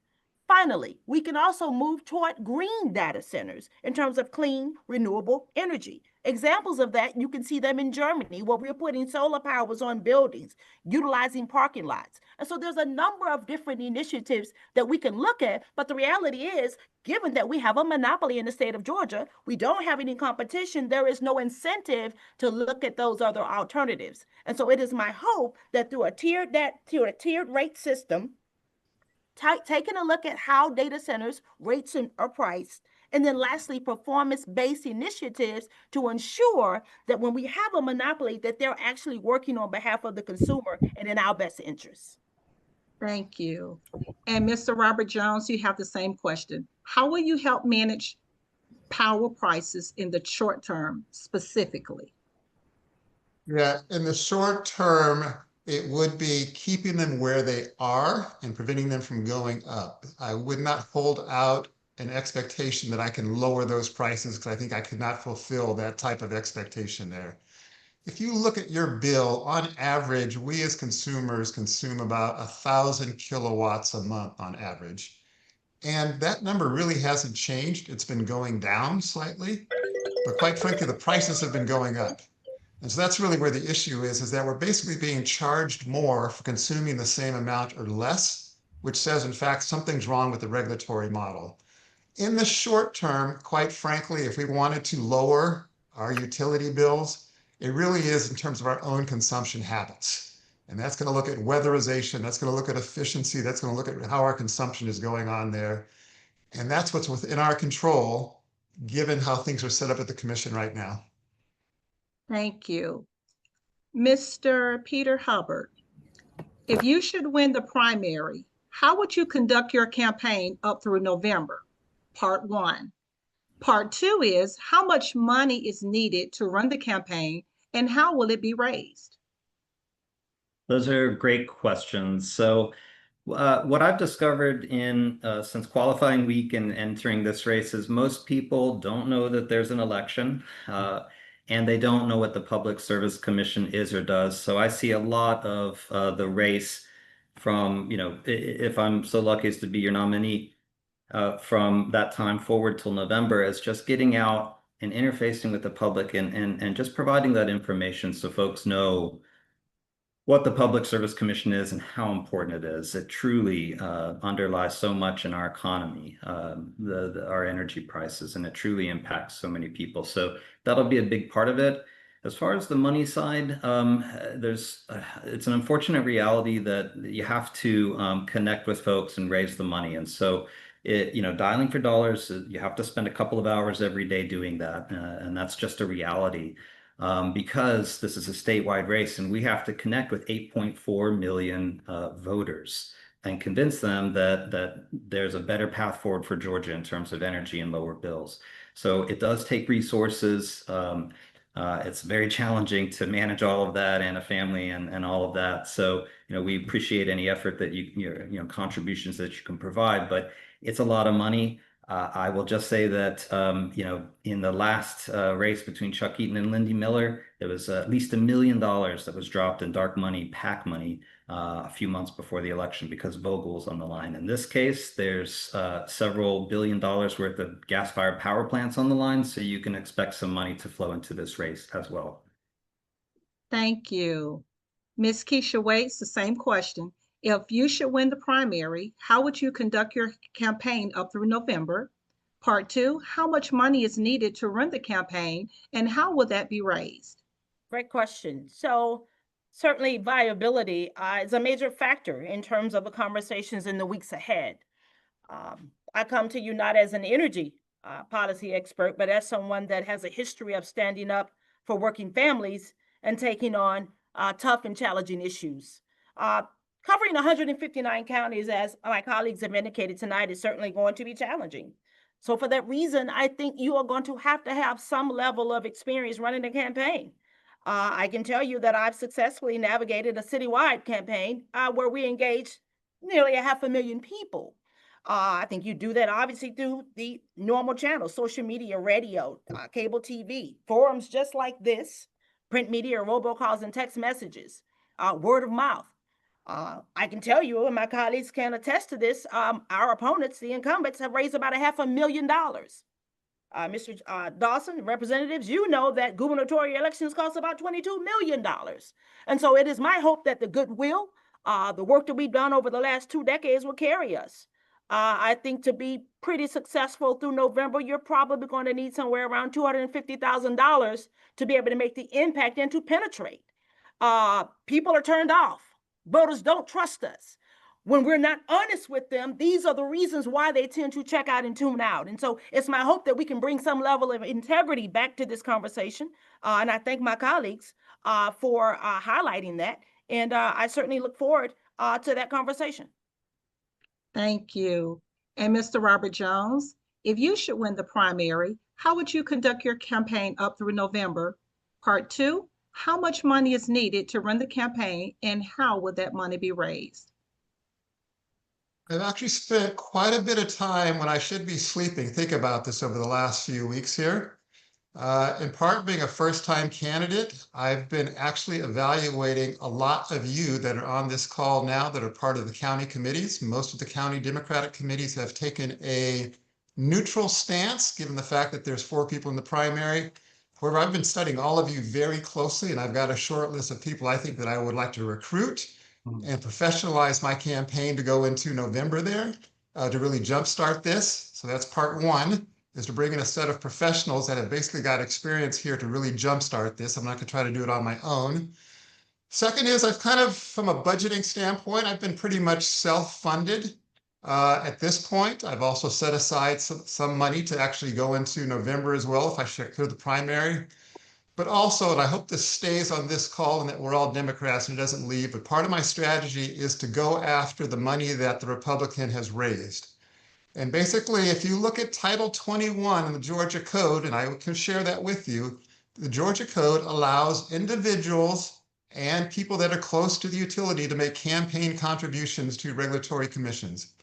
Finally, we can also move toward green data centers in terms of clean, renewable energy. Examples of that, you can see them in Germany, where we're putting solar powers on buildings, utilizing parking lots. And so there's a number of different initiatives that we can look at. But the reality is, given that we have a monopoly in the state of Georgia, we don't have any competition, there is no incentive to look at those other alternatives. And so it is my hope that through a tiered rate system, taking a look at how data centers rates are priced, and then lastly, performance-based initiatives to ensure that when we have a monopoly, that they're actually working on behalf of the consumer and in our best interests. Thank you. And Mr. Robert Jones, you have the same question. How will you help manage power prices in the short term specifically? Yeah, in the short term, it would be keeping them where they are and preventing them from going up. I would not hold out an expectation that I can lower those prices because I think I could not fulfill that type of expectation there. If you look at your bill, on average, we as consumers consume about 1,000 kilowatts a month on average. And that number really hasn't changed. It's been going down slightly, but quite frankly, the prices have been going up. And so that's really where the issue is that we're basically being charged more for consuming the same amount or less, which says, in fact, something's wrong with the regulatory model. In the short term, quite frankly, if we wanted to lower our utility bills, it really is in terms of our own consumption habits. And that's going to look at weatherization, that's going to look at efficiency, that's going to look at how our consumption is going on there. And that's what's within our control, given how things are set up at the commission right now. Thank you. Mr. Peter Hubbard, if you should win the primary, how would you conduct your campaign up through November? Part one. Part two is, how much money is needed to run the campaign and how will it be raised? Those are great questions. So what I've discovered in since qualifying week and entering this race is most people don't know that there's an election. And they don't know what the Public Service Commission is or does. So I see a lot of the race from, if I'm so lucky as to be your nominee, from that time forward till November, as just getting out and interfacing with the public and just providing that information so folks know what the Public Service Commission is and how important it is. It truly underlies so much in our economy, our energy prices, and it truly impacts so many people. So that'll be a big part of it. As far as the money side, it's an unfortunate reality that you have to connect with folks and raise the money. And so dialing for dollars, you have to spend a couple of hours every day doing that. And that's just a reality. Because this is a statewide race and we have to connect with 8.4 million voters and convince them that there's a better path forward for Georgia in terms of energy and lower bills. So it does take resources. It's very challenging to manage all of that and a family and all of that. So, we appreciate any effort that contributions that you can provide, but it's a lot of money. I will just say that, in the last race between Chuck Eaton and Lindy Miller, there was at least $1 million that was dropped in dark money, PAC money, a few months before the election because Vogel was on the line. In this case, there's several $1 billion worth of gas-fired power plants on the line, so you can expect some money to flow into this race as well. Thank you. Ms. Keisha Waits, the same question. If you should win the primary, how would you conduct your campaign up through November? Part two, how much money is needed to run the campaign and how will that be raised? Great question. So certainly viability is a major factor in terms of the conversations in the weeks ahead. I come to you not as an energy policy expert, but as someone that has a history of standing up for working families and taking on tough and challenging issues. Covering 159 counties, as my colleagues have indicated tonight, is certainly going to be challenging. So for that reason, I think you are going to have some level of experience running a campaign. I can tell you that I've successfully navigated a citywide campaign where we engaged nearly 500,000 people. I think you do that obviously through the normal channels, social media, radio, cable TV, forums just like this, print media, robocalls and text messages, word of mouth. I can tell you, and my colleagues can attest to this, our opponents, the incumbents, have raised about $500,000 Mr. Dawson, representatives, you know that gubernatorial elections cost about $22 million. And so it is my hope that the goodwill, the work that we've done over the last 2 decades will carry us. I think to be pretty successful through November, you're probably going to need somewhere around $250,000 to be able to make the impact and to penetrate. People are turned off. Voters don't trust us. When we're not honest with them, these are the reasons why they tend to check out and tune out. And so it's my hope that we can bring some level of integrity back to this conversation. And I thank my colleagues for highlighting that. And I certainly look forward to that conversation. Thank you. And Mr. Robert Jones, if you should win the primary, how would you conduct your campaign up through November? Part 2, how much money is needed to run the campaign and how would that money be raised? I've actually spent quite a bit of time when I should be sleeping, think about this over the last few weeks here. In part, being a first-time candidate, I've been actually evaluating a lot of you that are on this call now that are part of the county committees. Most of the county Democratic committees have taken a neutral stance, given the fact that there's 4 people in the primary. However, I've been studying all of you very closely, and I've got a short list of people I think that I would like to recruit and professionalize my campaign to go into November there to really jumpstart this. So that's part 1, is to bring in a set of professionals that have basically got experience here to really jumpstart this. I'm not gonna try to do it on my own. Second is I've kind of, from a budgeting standpoint, I've been pretty much self-funded at this point. I've also set aside some money to actually go into November as well if I should clear the primary. But also, and I hope this stays on this call and that we're all Democrats and it doesn't leave, but part of my strategy is to go after the money that the Republican has raised. And basically, if you look at Title 21 in the Georgia Code, and I can share that with you, the Georgia Code allows individuals and people that are close to the utility to make campaign contributions to regulatory commissions.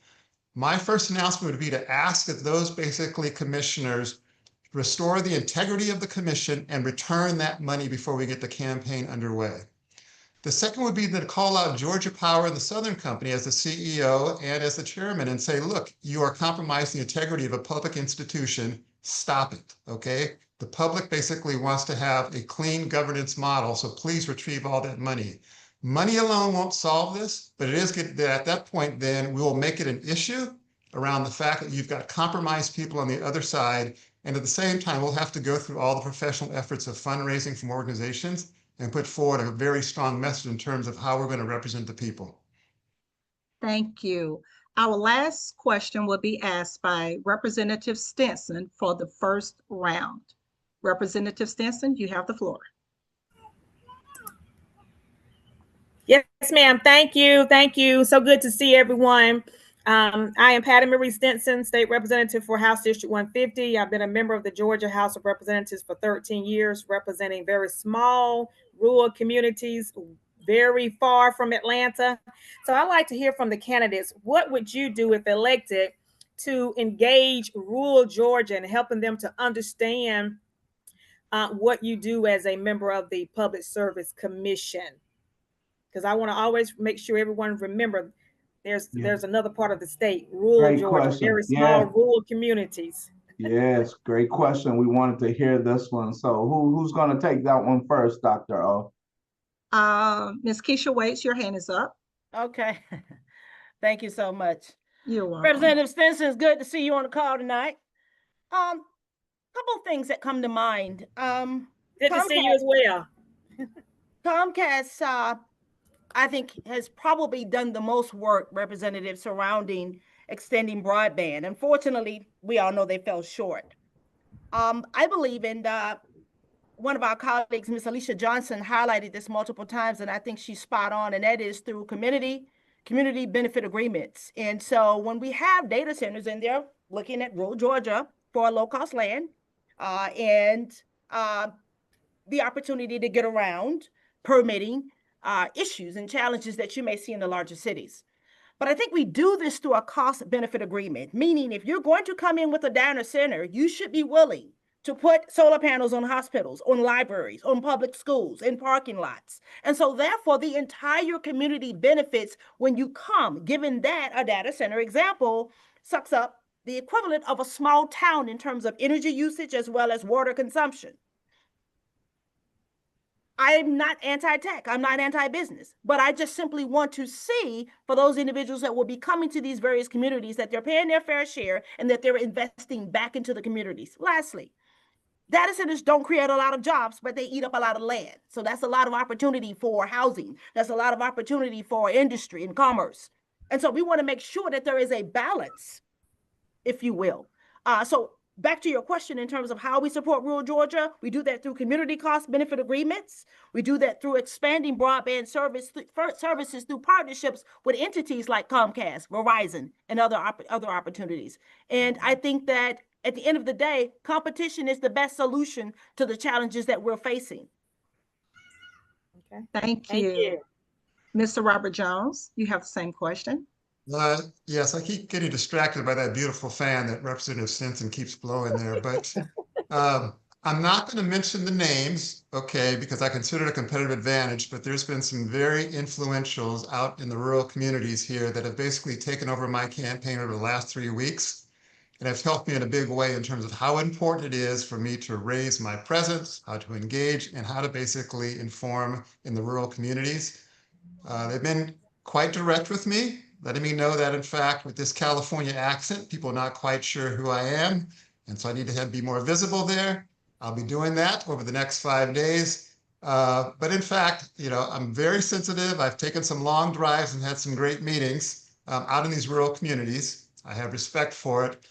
My first announcement would be to ask that those basically commissioners restore the integrity of the commission and return that money before we get the campaign underway. The second would be to call out Georgia Power and the Southern Company as the CEO and as the chairman and say, look, you are compromising the integrity of a public institution. Stop it, okay? The public basically wants to have a clean governance model, so please retrieve all that money. Money alone won't solve this, but it is good that at that point, then we will make it an issue around the fact that you've got compromised people on the other side. And at the same time, we'll have to go through all the professional efforts of fundraising from organizations and put forward a very strong message in terms of how we're going to represent the people. Thank you. Our last question will be asked by Representative Stinson for the first round. Representative Stinson, you have the floor. Yes, ma'am. Thank you. Thank you. So good to see everyone. I am Patty Marie Stinson, State Representative for House District 150. I've been a member of the Georgia House of Representatives for 13 years, representing very small rural communities, very far from Atlanta. So I'd like to hear from the candidates. What would you do if elected to engage rural Georgia and helping them to understand what you do as a member of the Public Service Commission? Because I want to always make sure everyone remember there's another part of the state, rural Great Georgia, question. very small Yeah. rural communities. Yes, great question. We wanted to hear this one. So who's going to take that one first, Dr. O? Ms. Keisha Waits, your hand is up. Okay. Thank you so much. You're welcome. Representative Stinson, it's good to see you on the call tonight. Couple of things that come to mind. Good to see you as well. Comcast, I think, has probably done the most work, Representative, surrounding extending broadband. Unfortunately, we all know they fell short. I believe in one of our colleagues, Ms. Alicia Johnson, highlighted this multiple times, and I think she's spot on, and that is through community benefit agreements. And so when we have data centers in there looking at rural Georgia for low-cost land and the opportunity to get around permitting issues and challenges that you may see in the larger cities. But I think we do this through a cost benefit agreement, meaning if you're going to come in with a data center, you should be willing to put solar panels on hospitals, on libraries, on public schools, in parking lots. And so therefore the entire community benefits when you come, given that a data center example sucks up the equivalent of a small town in terms of energy usage as well as water consumption. I'm not anti-tech, I'm not anti-business, but I just simply want to see for those individuals that will be coming to these various communities that they're paying their fair share and that they're investing back into the communities. Lastly, data centers don't create a lot of jobs, but they eat up a lot of land. So that's a lot of opportunity for housing. That's a lot of opportunity for industry and commerce. And so we want to make sure that there is a balance, if you will. So back to your question in terms of how we support rural Georgia, we do that through community cost benefit agreements. We do that through expanding broadband services through partnerships with entities like Comcast, Verizon, and other opportunities. And I think that at the end of the day, competition is the best solution to the challenges that we're facing. Okay. Thank you. Mr. Robert Jones, you have the same question. Yes, I keep getting distracted by that beautiful fan that Representative Stinson keeps blowing there, but I'm not going to mention the names, okay, because I consider it a competitive advantage, but there's been some very influentials out in the rural communities here that have basically taken over my campaign over the last 3 weeks and have helped me in a big way in terms of how important it is for me to raise my presence, how to engage, and how to basically inform in the rural communities. They've been quite direct with me, letting me know that, in fact, with this California accent, people are not quite sure who I am. And so I need to be more visible there. I'll be doing that over the next 5 days. But in fact, I'm very sensitive. I've taken some long drives and had some great meetings out in these rural communities. I have respect for it.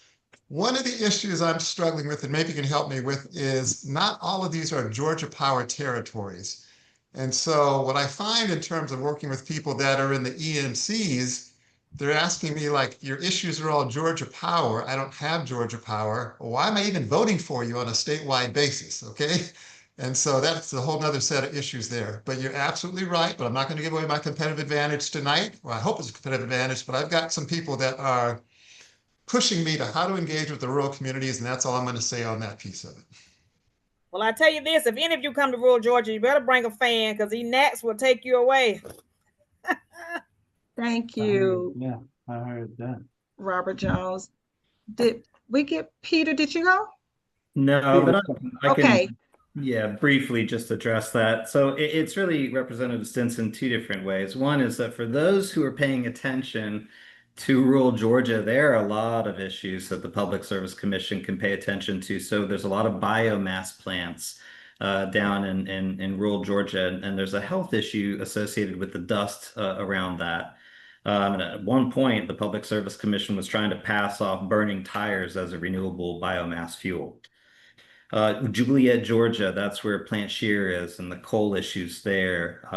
One of the issues I'm struggling with, and maybe you can help me with, is not all of these are Georgia Power territories. And so what I find in terms of working with people that are in the EMCs, they're asking me like, your issues are all Georgia Power. I don't have Georgia Power. Why am I even voting for you on a statewide basis? Okay. And so that's a whole nother set of issues there. But you're absolutely right. But I'm not going to give away my competitive advantage tonight. Well, I hope it's a competitive advantage, but I've got some people that are pushing me to how to engage with the rural communities. And that's all I'm going to say on that piece of it. Well, I tell you this, if any of you come to rural Georgia, you better bring a fan because these gnats will take you away. Thank you. Yeah, I heard that. Robert Jones. Did we get Peter? Did you go? No, but I Okay. can, yeah, briefly just address that. So it's really Representative Stinson 2 different ways. One is that for those who are paying attention to rural Georgia, there are a lot of issues that the Public Service Commission can pay attention to. So there's a lot of biomass plants down in rural Georgia, and there's a health issue associated with the dust around that. And at one point, the Public Service Commission was trying to pass off burning tires as a renewable biomass fuel. Juliet, Georgia, that's where Plant Shear is and the coal issues there.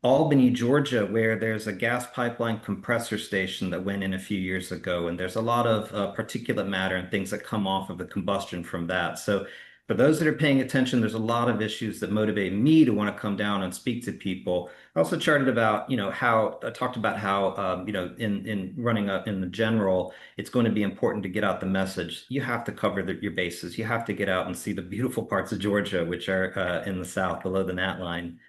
Albany, Georgia, where there's a gas pipeline compressor station that went in a few years ago, and there's a lot of particulate matter and things that come off of the combustion from that. So for those that are paying attention, there's a lot of issues that motivate me to want to come down and speak to people. I also charted about, how I talked about how, in running in the general, it's going to be important to get out the message. You have to cover your bases. You have to get out and see the beautiful parts of Georgia, which are in the south below the gnat line.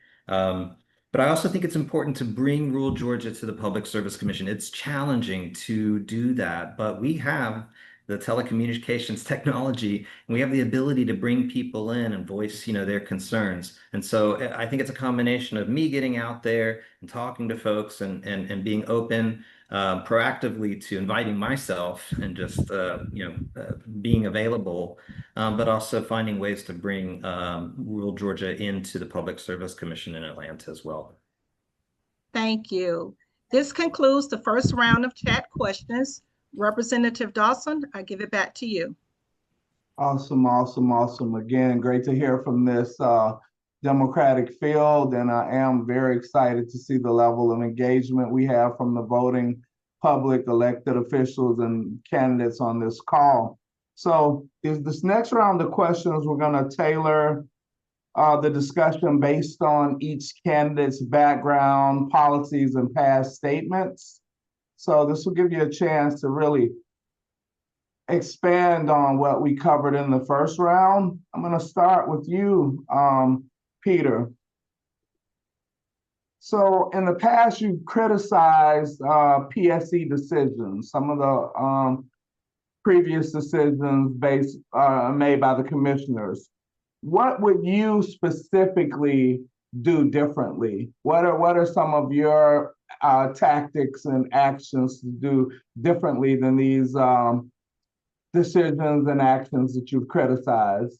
But I also think it's important to bring rural Georgia to the Public Service Commission. It's challenging to do that, but we have the telecommunications technology, and we have the ability to bring people in and voice, their concerns. And so I think it's a combination of me getting out there and talking to folks and being open proactively to inviting myself and just, being available, but also finding ways to bring rural Georgia into the Public Service Commission in Atlanta as well. Thank you. This concludes the first round of chat questions. Representative Dawson, I give it back to you. Awesome, awesome, awesome. Again, great to hear from this Democratic field, and I am very excited to see the level of engagement we have from the voting public, elected officials, and candidates on this call. So this next round of questions, we're going to tailor the discussion based on each candidate's background, policies, and past statements. So this will give you a chance to really expand on what we covered in the first round. I'm going to start with you, Peter. So in the past, you've criticized PSC decisions. Some of the previous decisions made by the commissioners. What would you specifically do differently? What are some of your tactics and actions to do differently than these decisions and actions that you've criticized?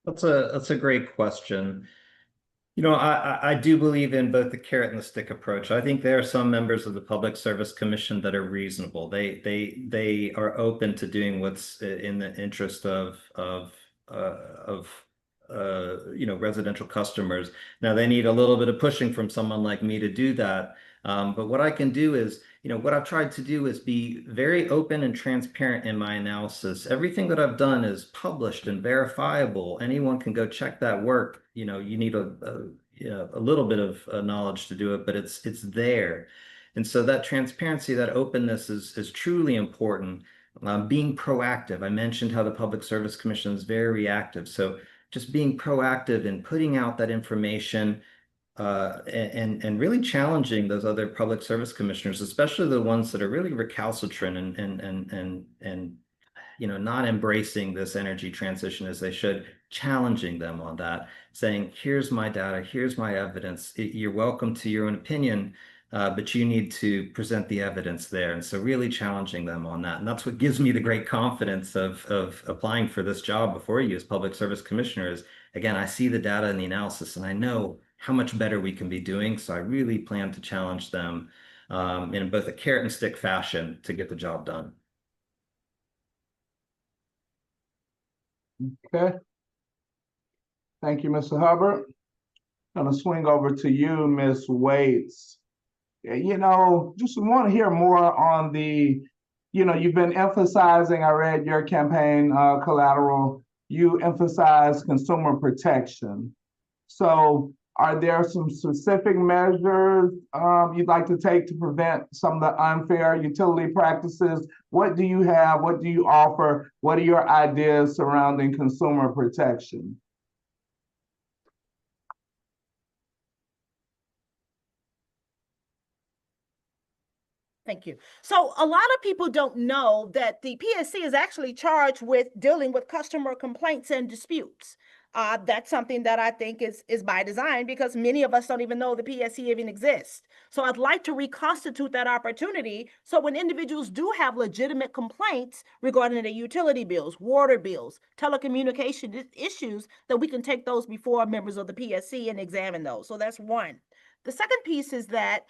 That's a great question. You know, I do believe in both the carrot and the stick approach. I think there are some members of the Public Service Commission that are reasonable. They are open to doing what's in the interest of residential customers. Now they need a little bit of pushing from someone like me to do that. But what I can do is, what I've tried to do is be very open and transparent in my analysis. Everything that I've done is published and verifiable. Anyone can go check that work. You need a little bit of knowledge to do it, but it's there. And so that transparency, that openness is truly important. Being proactive. I mentioned how the Public Service Commission is very reactive. So just being proactive and putting out that information and really challenging those other public service commissioners, especially the ones that are really recalcitrant and not embracing this energy transition as they should, challenging them on that, saying, here's my data, here's my evidence. You're welcome to your own opinion, but you need to present the evidence there. And so really challenging them on that. And that's what gives me the great confidence of applying for this job before you as Public Service Commissioner is, again, I see the data and the analysis and I know how much better we can be doing. So I really plan to challenge them in both a carrot and stick fashion to get the job done. Okay. Thank you, Mr. Hubbard. I'm gonna swing over to you, Ms. Waits. Just want to hear more on you've been emphasizing, I read your campaign collateral, you emphasize consumer protection. So are there some specific measures you'd like to take to prevent some of the unfair utility practices? What do you have? What do you offer? What are your ideas surrounding consumer protection? Thank you. So a lot of people don't know that the PSC is actually charged with dealing with customer complaints and disputes. That's something that I think is by design because many of us don't even know the PSC even exists. So I'd like to reconstitute that opportunity so when individuals do have legitimate complaints regarding their utility bills, water bills, telecommunication issues, that we can take those before members of the PSC and examine those. So that's one. The second piece is that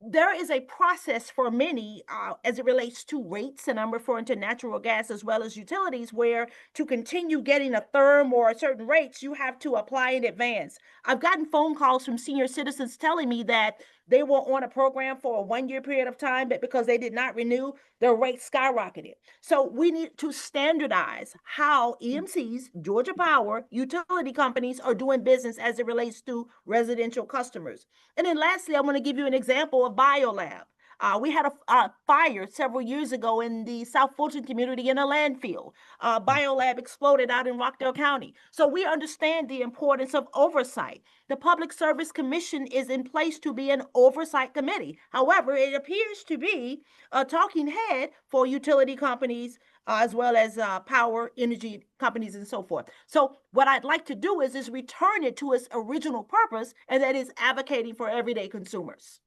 there is a process for many as it relates to rates, and I'm referring to natural gas as well as utilities, where to continue getting a therm or certain rates, you have to apply in advance. I've gotten phone calls from senior citizens telling me that they were on a program for a 1-year period of time, but because they did not renew, their rates skyrocketed. So we need to standardize how EMCs, Georgia Power, utility companies are doing business as it relates to residential customers. And then lastly, I want to give you an example of BioLab. We had a fire several years ago in the South Fulton community in a landfill. BioLab exploded out in Rockdale County. So we understand the importance of oversight. The Public Service Commission is in place to be an oversight committee. However, it appears to be a talking head for utility companies as well as power energy companies and so forth. So what I'd like to do is return it to its original purpose, and that is advocating for everyday consumers.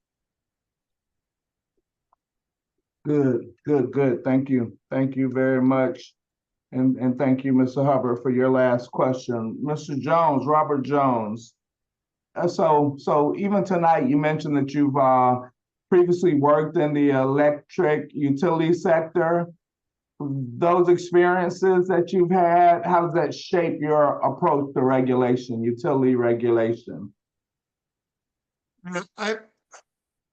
Good. Thank you. Thank you very much. And thank you, Mr. Hubbard, for your last question. Mr. Jones, Robert Jones. So even tonight, you mentioned that you've previously worked in the electric utility sector. Those experiences that you've had, how does that shape your approach to regulation, utility regulation?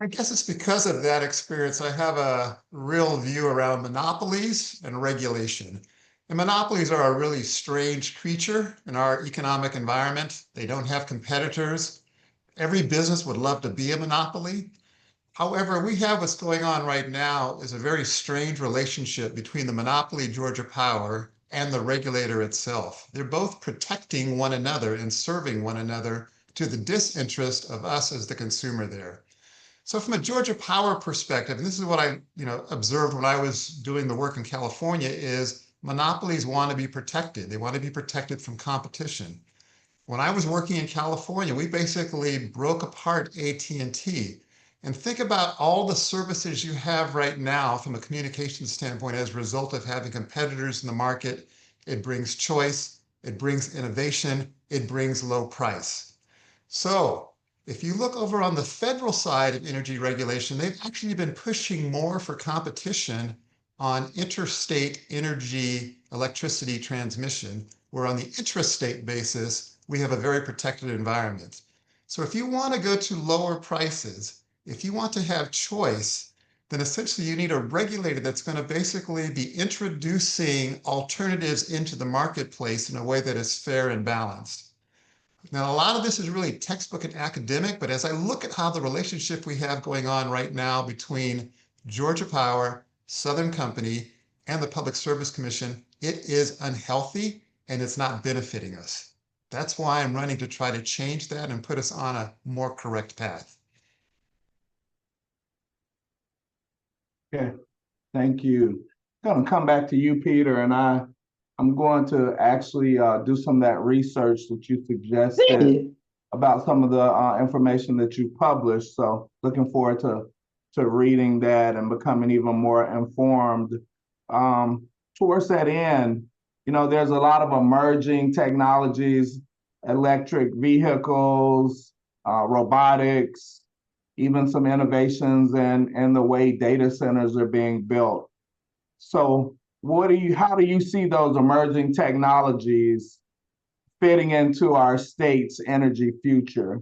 I guess it's because of that experience. I have a real view around monopolies and regulation. And monopolies are a really strange creature in our economic environment. They don't have competitors. Every business would love to be a monopoly. However, we have what's going on right now is a very strange relationship between the monopoly, Georgia Power, and the regulator itself. They're both protecting one another and serving one another to the disinterest of us as the consumer there. So from a Georgia Power perspective, and this is what I observed when I was doing the work in California, is monopolies want to be protected. They want to be protected from competition. When I was working in California, we basically broke apart AT&T. And think about all the services you have right now from a communication standpoint as a result of having competitors in the market. It brings choice, it brings innovation, it brings low price. So if you look over on the federal side of energy regulation, they've actually been pushing more for competition on interstate energy electricity transmission, where on the intrastate basis, we have a very protected environment. So if you want to go to lower prices, if you want to have choice, then essentially you need a regulator that's going to basically be introducing alternatives into the marketplace in a way that is fair and balanced. Now, a lot of this is really textbook and academic, but as I look at how the relationship we have going on right now between Georgia Power, Southern Company, and the Public Service Commission, it is unhealthy and it's not benefiting us. That's why I'm running to try to change that and put us on a more correct path. Okay, thank you. I'm going to come back to you, Peter, and I'm going to actually do some of that research that you suggested about some of the information that you published. So looking forward to reading that and becoming even more informed. Towards that end, there's a lot of emerging technologies, electric vehicles, robotics, even some innovations in the way data centers are being built. So how do you see those emerging technologies fitting into our state's energy future?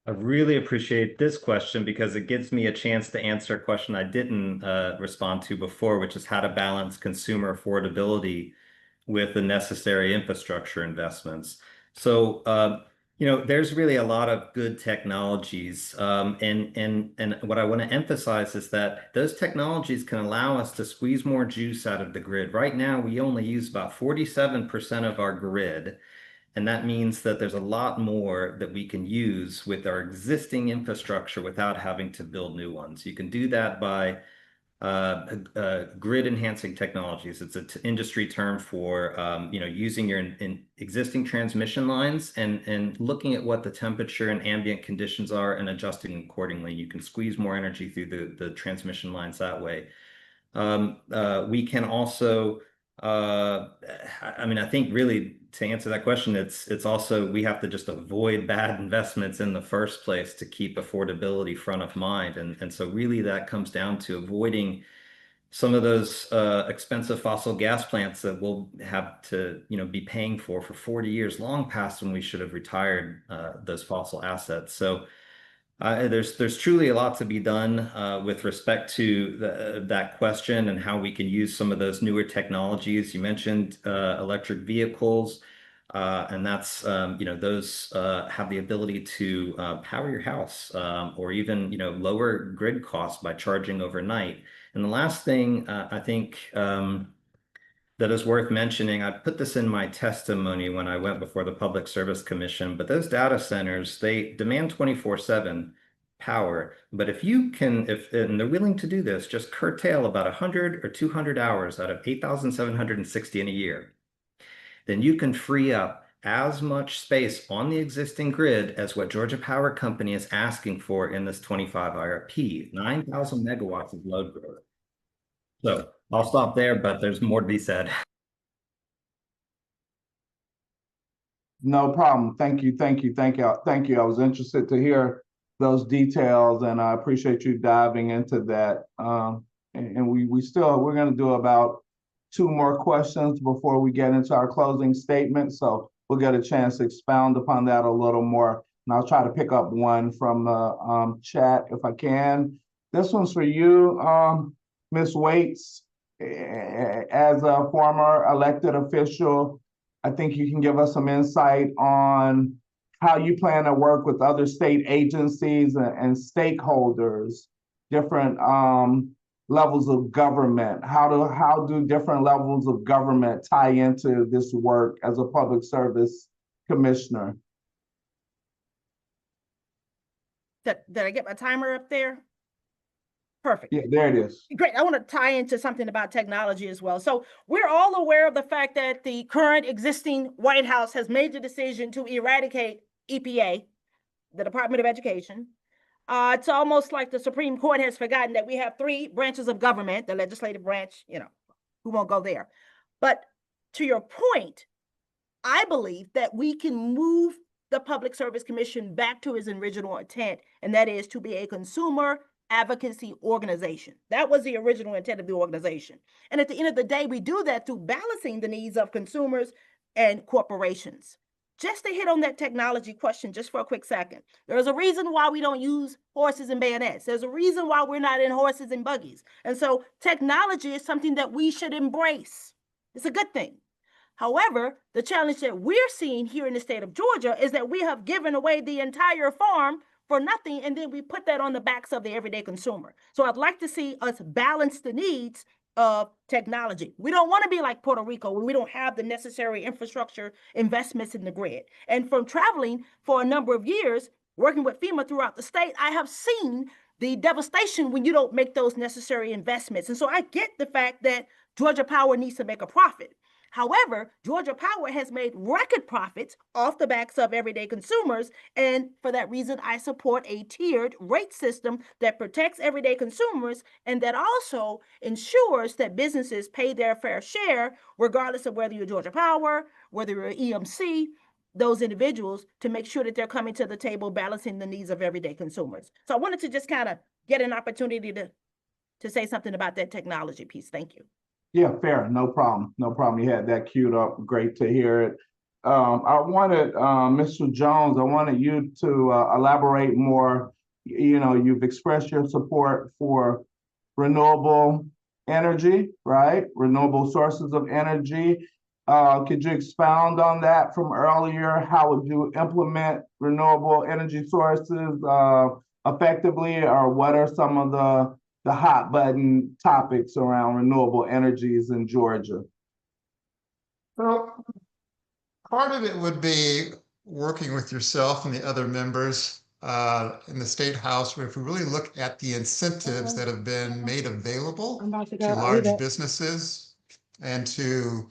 I really appreciate this question because it gives me a chance to answer a question I didn't respond to before, which is how to balance consumer affordability with the necessary infrastructure investments. So, there's really a lot of good technologies. And what I want to emphasize is that those technologies can allow us to squeeze more juice out of the grid. Right now, we only use about 47% of our grid. And that means that there's a lot more that we can use with our existing infrastructure without having to build new ones. You can do that by grid enhancing technologies. It's an industry term for using your existing transmission lines and looking at what the temperature and ambient conditions are and adjusting accordingly. You can squeeze more energy through the transmission lines that way. We can also, I think really to answer that question, it's also, we have to just avoid bad investments in the first place to keep affordability front of mind. And so really that comes down to avoiding some of those expensive fossil gas plants that we'll have to be paying for 40 years, long past when we should have retired those fossil assets. So there's truly a lot to be done with respect to that question and how we can use some of those newer technologies. You mentioned electric vehicles, and that's those have the ability to power your house or even lower grid costs by charging overnight. And the last thing I think that is worth mentioning, I put this in my testimony when I went before the Public Service Commission, but those data centers, they demand 24/7 power. But if and they're willing to do this, just curtail about 100 or 200 hours out of 8,760 in a year, then you can free up as much space on the existing grid as what Georgia Power Company is asking for in this 25 IRP, 9,000 megawatts of load growth. So I'll stop there, but there's more to be said. No problem. Thank you. I was interested to hear those details, and I appreciate you diving into that. And we're going to do about 2 more questions before we get into our closing statement. So we'll get a chance to expound upon that a little more. And I'll try to pick up one from the chat if I can. This one's for you, Ms. Waits. As a former elected official, I think you can give us some insight on how you plan to work with other state agencies and stakeholders, different levels of government. How do different levels of government tie into this work as a public service commissioner? Did I get my timer up there? Perfect. Yeah, there it is. Great. I want to tie into something about technology as well. So we're all aware of the fact that the current existing White House has made the decision to eradicate EPA, the Department of Education. It's almost like the Supreme Court has forgotten that we have three branches of government, the legislative branch, we won't go there. But to your point, I believe that we can move the Public Service Commission back to its original intent, and that is to be a consumer advocacy organization. That was the original intent of the organization. And at the end of the day, we do that through balancing the needs of consumers and corporations. Just to hit on that technology question just for a quick second, there's a reason why we don't use horses and bayonets. There's a reason why we're not in horses and buggies. And so technology is something that we should embrace. It's a good thing. However, the challenge that we're seeing here in the state of Georgia is that we have given away the entire farm for nothing, and then we put that on the backs of the everyday consumer. So I'd like to see us balance the needs of technology. We don't want to be like Puerto Rico, where we don't have the necessary infrastructure investments in the grid. And from traveling for a number of years, working with FEMA throughout the state, I have seen the devastation when you don't make those necessary investments. And so I get the fact that Georgia Power needs to make a profit. However, Georgia Power has made record profits off the backs of everyday consumers. And for that reason, I support a tiered rate system that protects everyday consumers and that also ensures that businesses pay their fair share, regardless of whether you're Georgia Power, whether you're EMC, those individuals, to make sure that they're coming to the table balancing the needs of everyday consumers. So I wanted to just kind of get an opportunity to say something about that technology piece. Thank you. Yeah, fair. No problem. No problem. You had that queued up. Great to hear it. I wanted, Mr. Jones, I wanted you to elaborate more. You've expressed your support for renewable energy, right? Renewable sources of energy. Could you expound on that from earlier? How would you implement renewable energy sources effectively, or what are some of the hot button topics around renewable energies in Georgia? Well, part of it would be working with yourself and the other members in the State House, where if we really look at the incentives that have been made available to large businesses and to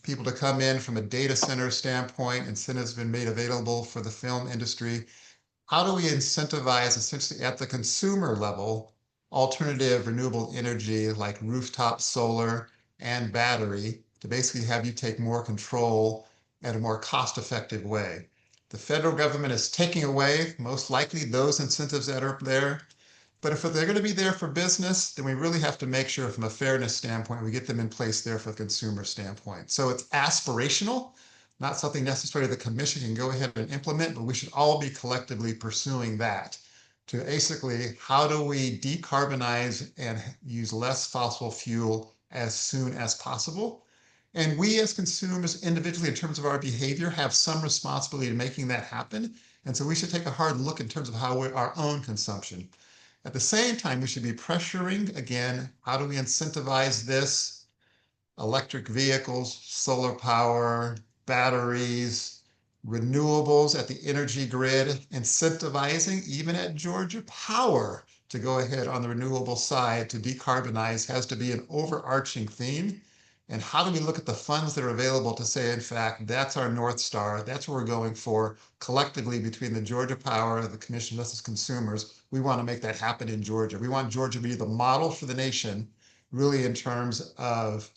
people to come in from a data center standpoint, incentives have been made available for the film industry. How do we incentivize, essentially at the consumer level, alternative renewable energy like rooftop solar and battery to basically have you take more control in a more cost-effective way? The federal government is taking away, most likely, those incentives that are there. But if they're going to be there for business, then we really have to make sure from a fairness standpoint, we get them in place there for the consumer standpoint. So it's aspirational, not something necessarily the commission can go ahead and implement, but we should all be collectively pursuing that to basically, how do we decarbonize and use less fossil fuel as soon as possible? And we as consumers individually, in terms of our behavior, have some responsibility in making that happen. And so we should take a hard look in terms of how our own consumption. At the same time, we should be pressuring, again, how do we incentivize this? Electric vehicles, solar power, batteries, renewables at the energy grid, incentivizing even at Georgia Power to go ahead on the renewable side to decarbonize has to be an overarching theme. And how do we look at the funds that are available to say, in fact, that's our North Star, that's what we're going for collectively between the Georgia Power, the Commission, us as consumers. We want to make that happen in Georgia. We want Georgia to be the model for the nation, really in terms of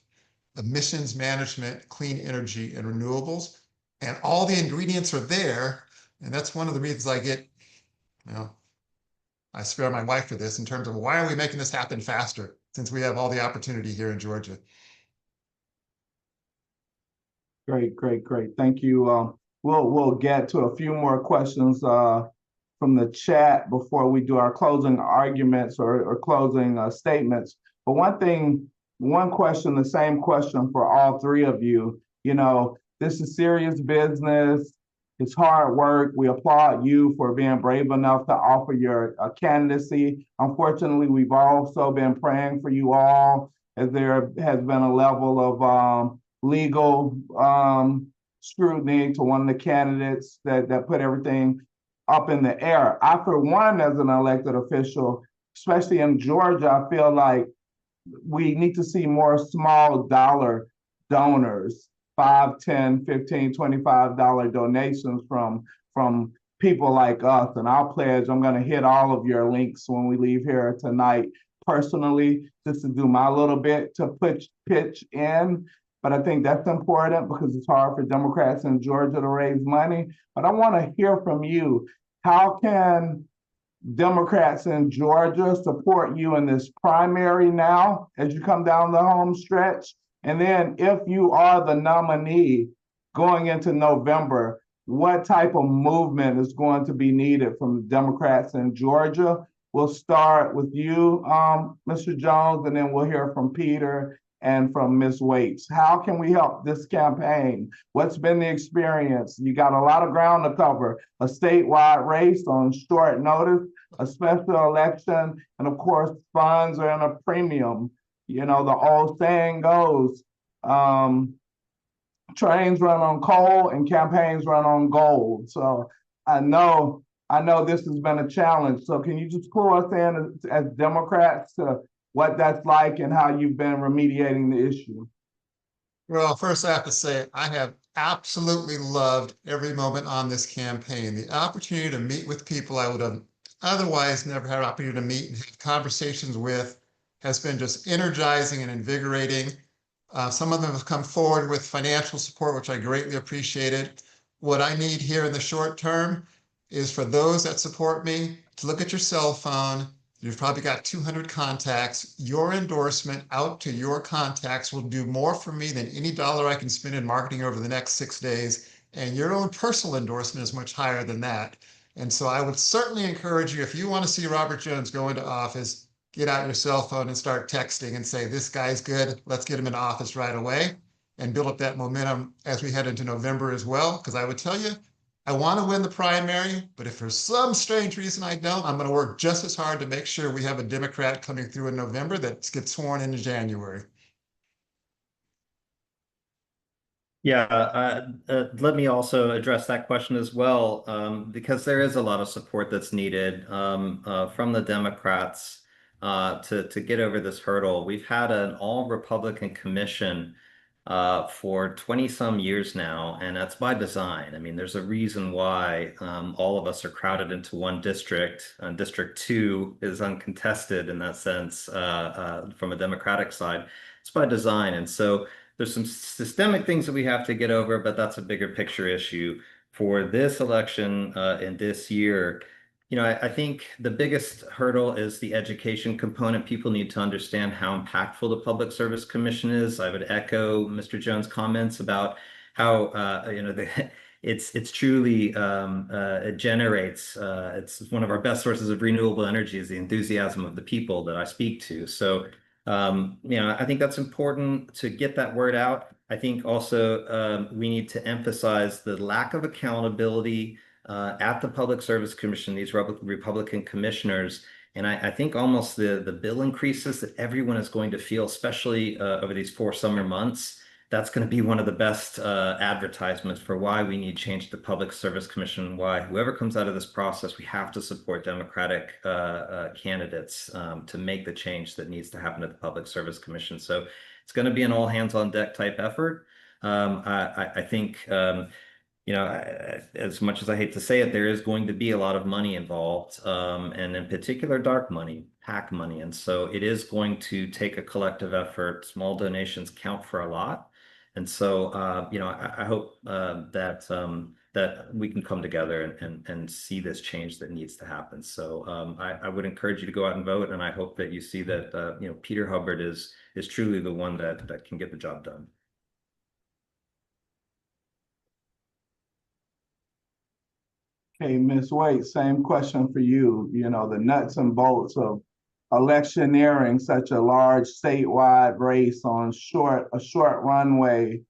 emissions management, clean energy, and renewables. And all the ingredients are there. And that's one of the reasons I spare my wife for this in terms of why are we making this happen faster, since we have all the opportunity here in Georgia. Great. Thank you. We'll get to a few more questions from the chat before we do our closing arguments or closing statements. But one question, the same question for all three of you. This is serious business. It's hard work. We applaud you for being brave enough to offer your candidacy. Unfortunately, we've also been praying for you all, as there has been a level of legal scrutiny to one of the candidates that put everything up in the air. I, for one, as an elected official, especially in Georgia, I feel like we need to see more small dollar donors, $5, $10, $15, $25 donations from people like us. And I'll pledge, I'm going to hit all of your links when we leave here tonight personally, just to do my little bit to pitch in. But I think that's important because it's hard for Democrats in Georgia to raise money. But I want to hear from you. How can Democrats in Georgia support you in this primary now as you come down the home stretch? And then if you are the nominee going into November, what type of movement is going to be needed from the Democrats in Georgia? We'll start with you, Mr. Jones, and then we'll hear from Peter and from Ms. Waits. How can we help this campaign? What's been the experience? You got a lot of ground to cover, a statewide race on short notice, a special election, and of course, funds are in a premium. You know, the old saying goes, trains run on coal and campaigns run on gold. So I know this has been a challenge. So can you just pull us in as Democrats to what that's like and how you've been remediating the issue? Well, first I have to say, I have absolutely loved every moment on this campaign. The opportunity to meet with people I would have otherwise never had an opportunity to meet and have conversations with has been just energizing and invigorating. Some of them have come forward with financial support, which I greatly appreciated. What I need here in the short term is for those that support me to look at your cell phone. You've probably got 200 contacts. Your endorsement out to your contacts will do more for me than any dollar I can spend in marketing over the next 6 days. And your own personal endorsement is much higher than that. And so I would certainly encourage you, if you want to see Robert Jones go into office, get out your cell phone and start texting and say, this guy's good, let's get him in office right away, and build up that momentum as we head into November as well. Because I would tell you, I want to win the primary, but if for some strange reason I don't, I'm going to work just as hard to make sure we have a Democrat coming through in November that gets sworn in January. Yeah, let me also address that question as well, because there is a lot of support that's needed from the Democrats to get over this hurdle. We've had an all-Republican commission for 20 some years now, and that's by design. I mean, there's a reason why all of us are crowded into one district. District 2 is uncontested in that sense from a Democratic side. It's by design. And so there's some systemic things that we have to get over, but that's a bigger picture issue. For this election in this year, you know, I think the biggest hurdle is the education component. People need to understand how impactful the Public Service Commission is. I would echo Mr. Jones' comments about how, you know, it's truly, it generates, it's one of our best sources of renewable energy is the enthusiasm of the people that I speak to. So, you know, I think that's important to get that word out. I think also we need to emphasize the lack of accountability at the Public Service Commission, these Republican commissioners. And I think almost the bill increases that everyone is going to feel, especially over these 4 summer months, that's going to be one of the best advertisements for why we need change to the Public Service Commission, why whoever comes out of this process, we have to support Democratic candidates to make the change that needs to happen at the Public Service Commission. So it's going to be an all hands on deck type effort. I think you know, as much as I hate to say it, there is going to be a lot of money involved, and in particular, dark money, PAC money. And so it is going to take a collective effort. Small donations count for a lot. And so, you know, I hope that we can come together and see this change that needs to happen. So I would encourage you to go out and vote. And I hope that you see that, you know, Peter Hubbard is truly the one that can get the job done. Okay, Ms. Waite, same question for you. You know, the nuts and bolts of electioneering such a large statewide race on a short runway,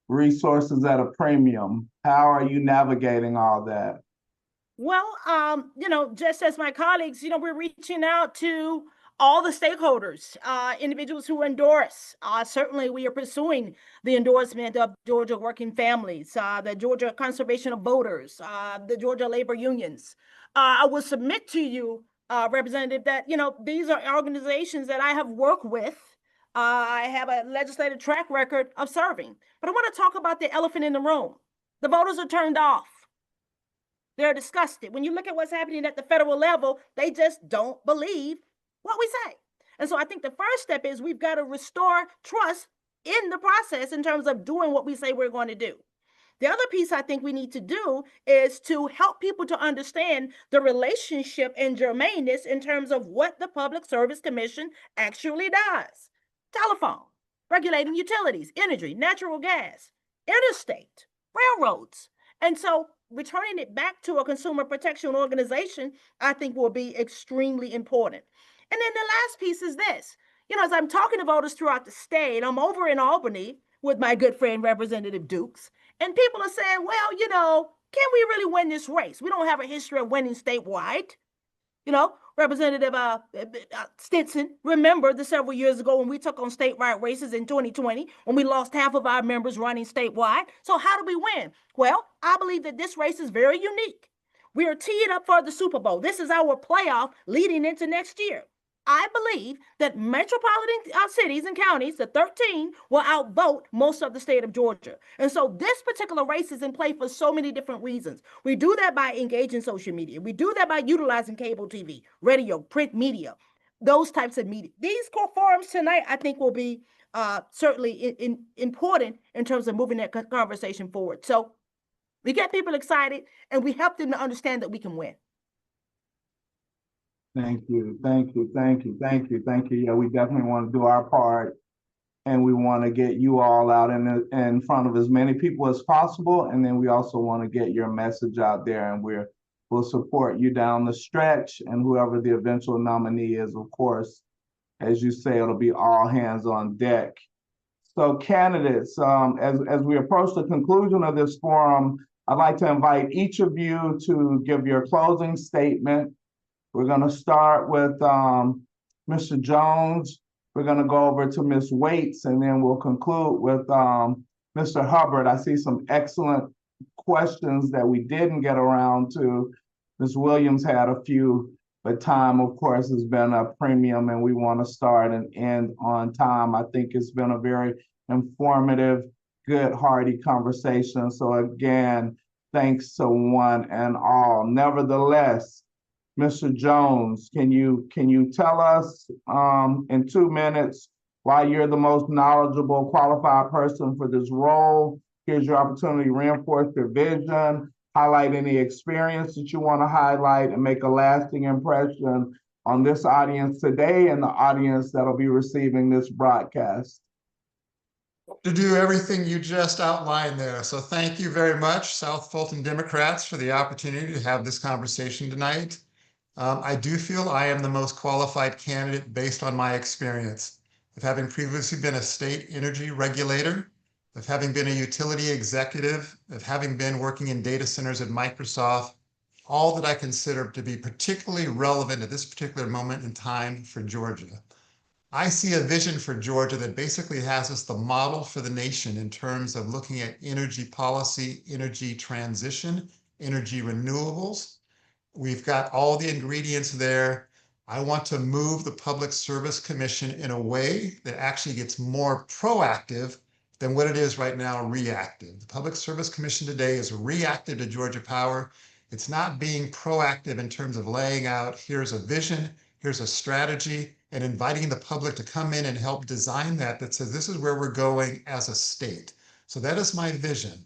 resources at a premium. How are you navigating all that? Well, you know, just as my colleagues, you know, we're reaching out to all the stakeholders, individuals who endorse. Certainly, we are pursuing the endorsement of Georgia Working Families, the Georgia Conservation of Voters, the Georgia Labor Unions. I will submit to you, Representative, that these are organizations that I have worked with. I have a legislative track record of serving. But I want to talk about the elephant in the room. The voters are turned off. They're disgusted. When you look at what's happening at the federal level, they just don't believe what we say. And so I think the first step is we've got to restore trust in the process in terms of doing what we say we're going to do. The other piece I think we need to do is to help people to understand the relationship and germaneness in terms of what the Public Service Commission actually does. Telephone, regulating utilities, energy, natural gas, interstate, railroads. And so returning it back to a consumer protection organization, I think will be extremely important. And then the last piece is this. As I'm talking to voters throughout the state, I'm over in Albany with my good friend, Representative Dukes, and people are saying, well, can we really win this race? We don't have a history of winning statewide. Representative Stinson, remember the several years ago when we took on statewide races in 2020, when we lost half of our members running statewide. So how do we win? Well, I believe that this race is very unique. We are teed up for the Super Bowl. This is our playoff leading into next year. I believe that metropolitan cities and counties, the 13, will outvote most of the state of Georgia. And so this particular race is in play for so many different reasons. We do that by engaging social media. We do that by utilizing cable TV, radio, print media, those types of media. These core forums tonight, I think, will be certainly important in terms of moving that conversation forward. So we get people excited and we help them to understand that we can win. Thank you. Yeah, we definitely want to do our part, and we want to get you all out in front of as many people as possible. And then we also want to get your message out there, and we'll support you down the stretch. And whoever the eventual nominee is, of course, as you say, it'll be all hands on deck. So candidates, as we approach the conclusion of this forum, I'd like to invite each of you to give your closing statement. We're going to start with Mr. Jones. We're going to go over to Ms. Waits, and then we'll conclude with Mr. Hubbard. I see some excellent questions that we didn't get around to. Ms. Williams had a few, but time, of course, has been a premium, and we want to start and end on time. I think it's been a very informative, good, hearty conversation. So again, thanks to one and all. Nevertheless, Mr. Jones, can you tell us in 2 minutes why you're the most knowledgeable, qualified person for this role? Here's your opportunity to reinforce your vision, highlight any experience that you want to highlight, and make a lasting impression on this audience today and the audience that'll be receiving this broadcast. To do everything you just outlined there. So thank you very much, South Fulton Democrats, for the opportunity to have this conversation tonight. I do feel I am the most qualified candidate based on my experience of having previously been a state energy regulator, of having been a utility executive, of having been working in data centers at Microsoft, all that I consider to be particularly relevant at this particular moment in time for Georgia. I see a vision for Georgia that basically has us the model for the nation in terms of looking at energy policy, energy transition, energy renewables. We've got all the ingredients there. I want to move the Public Service Commission in a way that actually gets more proactive than what it is right now, reactive. The Public Service Commission today is reactive to Georgia Power. It's not being proactive in terms of laying out, here's a vision, here's a strategy, and inviting the public to come in and help design that says this is where we're going as a state. So that is my vision.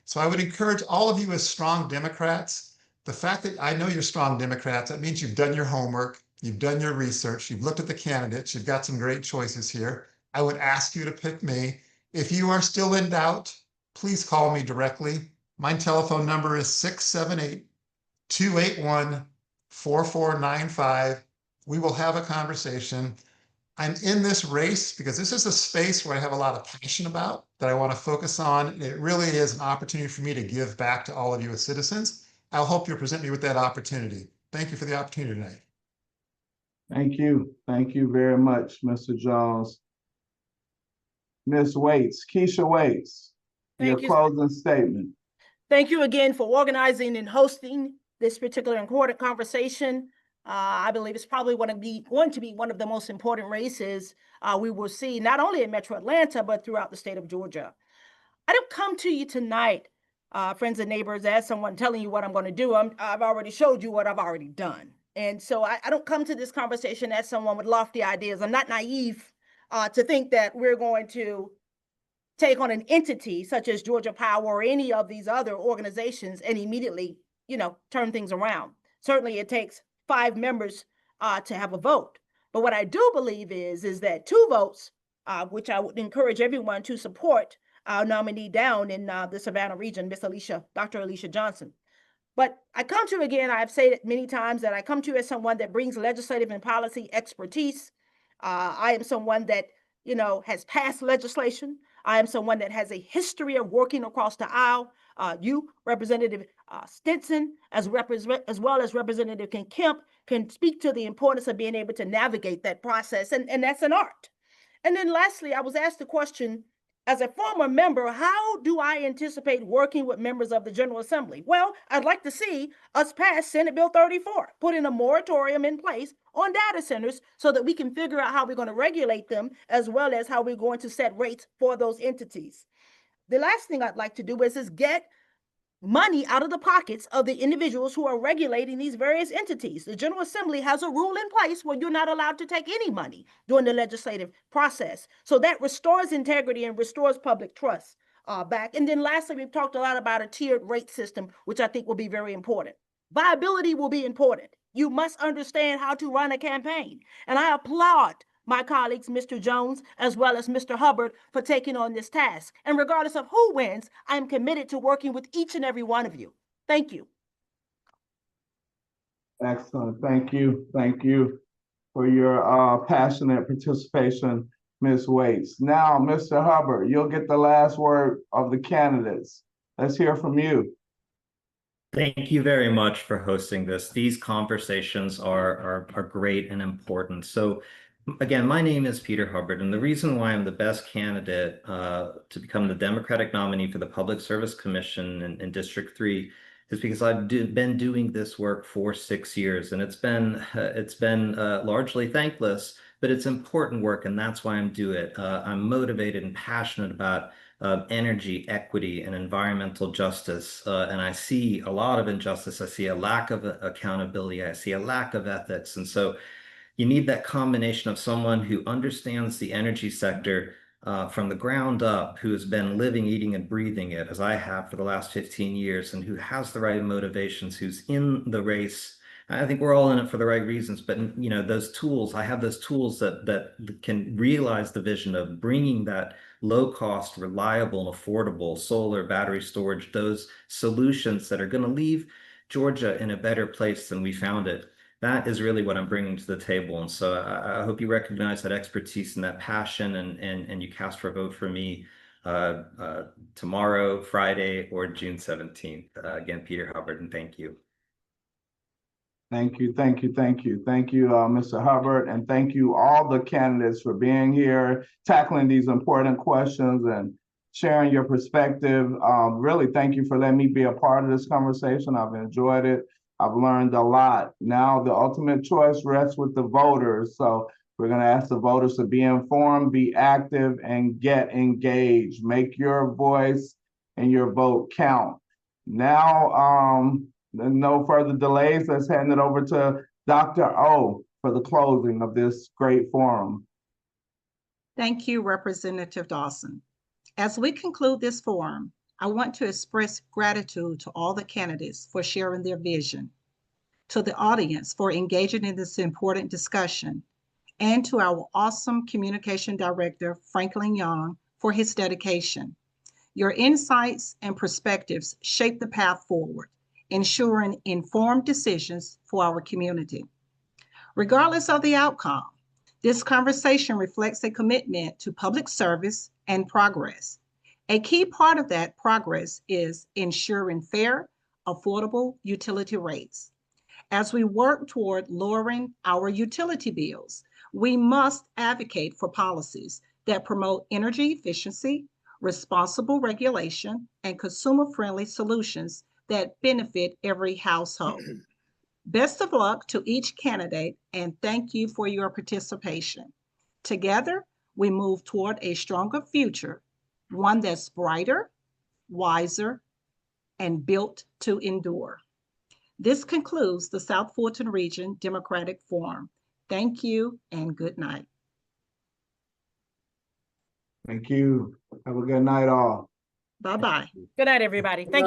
So I would encourage all of you as strong Democrats. The fact that I know you're strong Democrats, that means you've done your homework, you've done your research, you've looked at the candidates, you've got some great choices here. I would ask you to pick me. If you are still in doubt, please call me directly. My telephone number is 678-281-4495. We will have a conversation. I'm in this race because this is a space where I have a lot of passion about that I want to focus on. And it really is an opportunity for me to give back to all of you as citizens. I'll hope you'll present me with that opportunity. Thank you for the opportunity tonight. Thank you. Thank you very much, Mr. Jones. Ms. Waits, Keisha Waits, your Thank you. closing statement. Thank you again for organizing and hosting this particular important conversation. I believe it's probably going to be one of the most important races we will see, not only in Metro Atlanta, but throughout the state of Georgia. I don't come to you tonight, friends and neighbors, as someone telling you what I'm going to do. I've already showed you what I've already done. And so I don't come to this conversation as someone with lofty ideas. I'm not naive to think that we're going to take on an entity such as Georgia Power or any of these other organizations and immediately, turn things around. Certainly it takes 5 members to have a vote. But what I do believe is that 2 votes, which I would encourage everyone to support our nominee down in the Savannah region, Dr. Alicia Johnson. But I come to, again, I've said it many times, that I come to as someone that brings legislative and policy expertise. I am someone that, has passed legislation. I am someone that has a history of working across the aisle. You, Representative Stinson, as well as Representative Kemp, can speak to the importance of being able to navigate that process, and that's an art. And then lastly, I was asked the question, as a former member, how do I anticipate working with members of the General Assembly? Well, I'd like to see us pass Senate Bill 34, putting a moratorium in place on data centers so that we can figure out how we're going to regulate them, as well as how we're going to set rates for those entities. The last thing I'd like to do is get money out of the pockets of the individuals who are regulating these various entities. The General Assembly has a rule in place where you're not allowed to take any money during the legislative process. So that restores integrity and restores public trust back. And then lastly, we've talked a lot about a tiered rate system, which I think will be very important. Viability will be important. You must understand how to run a campaign. And I applaud my colleagues, Mr. Jones, as well as Mr. Hubbard, for taking on this task. And regardless of who wins, I'm committed to working with each and every one of you. Thank you. Excellent. Thank you. Thank you for your passionate participation, Ms. Waits. Now, Mr. Hubbard, you'll get the last word of the candidates. Let's hear from you. Thank you very much for hosting this. These conversations are great and important. So again, my name is Peter Hubbard, and the reason why I'm the best candidate to become the Democratic nominee for the Public Service Commission in District 3 is because I've been doing this work for 6 years, and it's been largely thankless, but it's important work, and that's why I'm doing it. I'm motivated and passionate about energy, equity, and environmental justice, and I see a lot of injustice. I see a lack of accountability. I see a lack of ethics, and so you need that combination of someone who understands the energy sector from the ground up, who has been living, eating, and breathing it, as I have for the last 15 years, and who has the right motivations, who's in the race. I think we're all in it for the right reasons, but those tools, I have those tools that can realize the vision of bringing that low-cost, reliable, and affordable solar, battery storage, those solutions that are going to leave Georgia in a better place than we found it. That is really what I'm bringing to the table. And so I hope you recognize that expertise and that passion, and you cast for a vote for me tomorrow, Friday, or June 17th. Again, Peter Hubbard, and thank you. Thank you, thank you, thank you. Thank you, Mr. Hubbard, and thank you all the candidates for being here, tackling these important questions and sharing your perspective. Really, thank you for letting me be a part of this conversation. I've enjoyed it. I've learned a lot. Now the ultimate choice rests with the voters. So we're going to ask the voters to be informed, be active, and get engaged. Make your voice and your vote count. Now, no further delays. Let's hand it over to Dr. O for the closing of this great forum. Thank you, Representative Dawson. As we conclude this forum, I want to express gratitude to all the candidates for sharing their vision, to the audience for engaging in this important discussion, and to our awesome Communication Director, Franklin Young, for his dedication. Your insights and perspectives shape the path forward, ensuring informed decisions for our community. Regardless of the outcome, this conversation reflects a commitment to public service and progress. A key part of that progress is ensuring fair, affordable utility rates. As we work toward lowering our utility bills, we must advocate for policies that promote energy efficiency, responsible regulation, and consumer-friendly solutions that benefit every household. Best of luck to each candidate, and thank you for your participation. Together, we move toward a stronger future, one that's brighter, wiser, and built to endure. This concludes the South Fulton Region Democratic Forum. Thank you and good night. Thank you. Have a good night, all. Bye-bye. Good night, everybody. Thank you.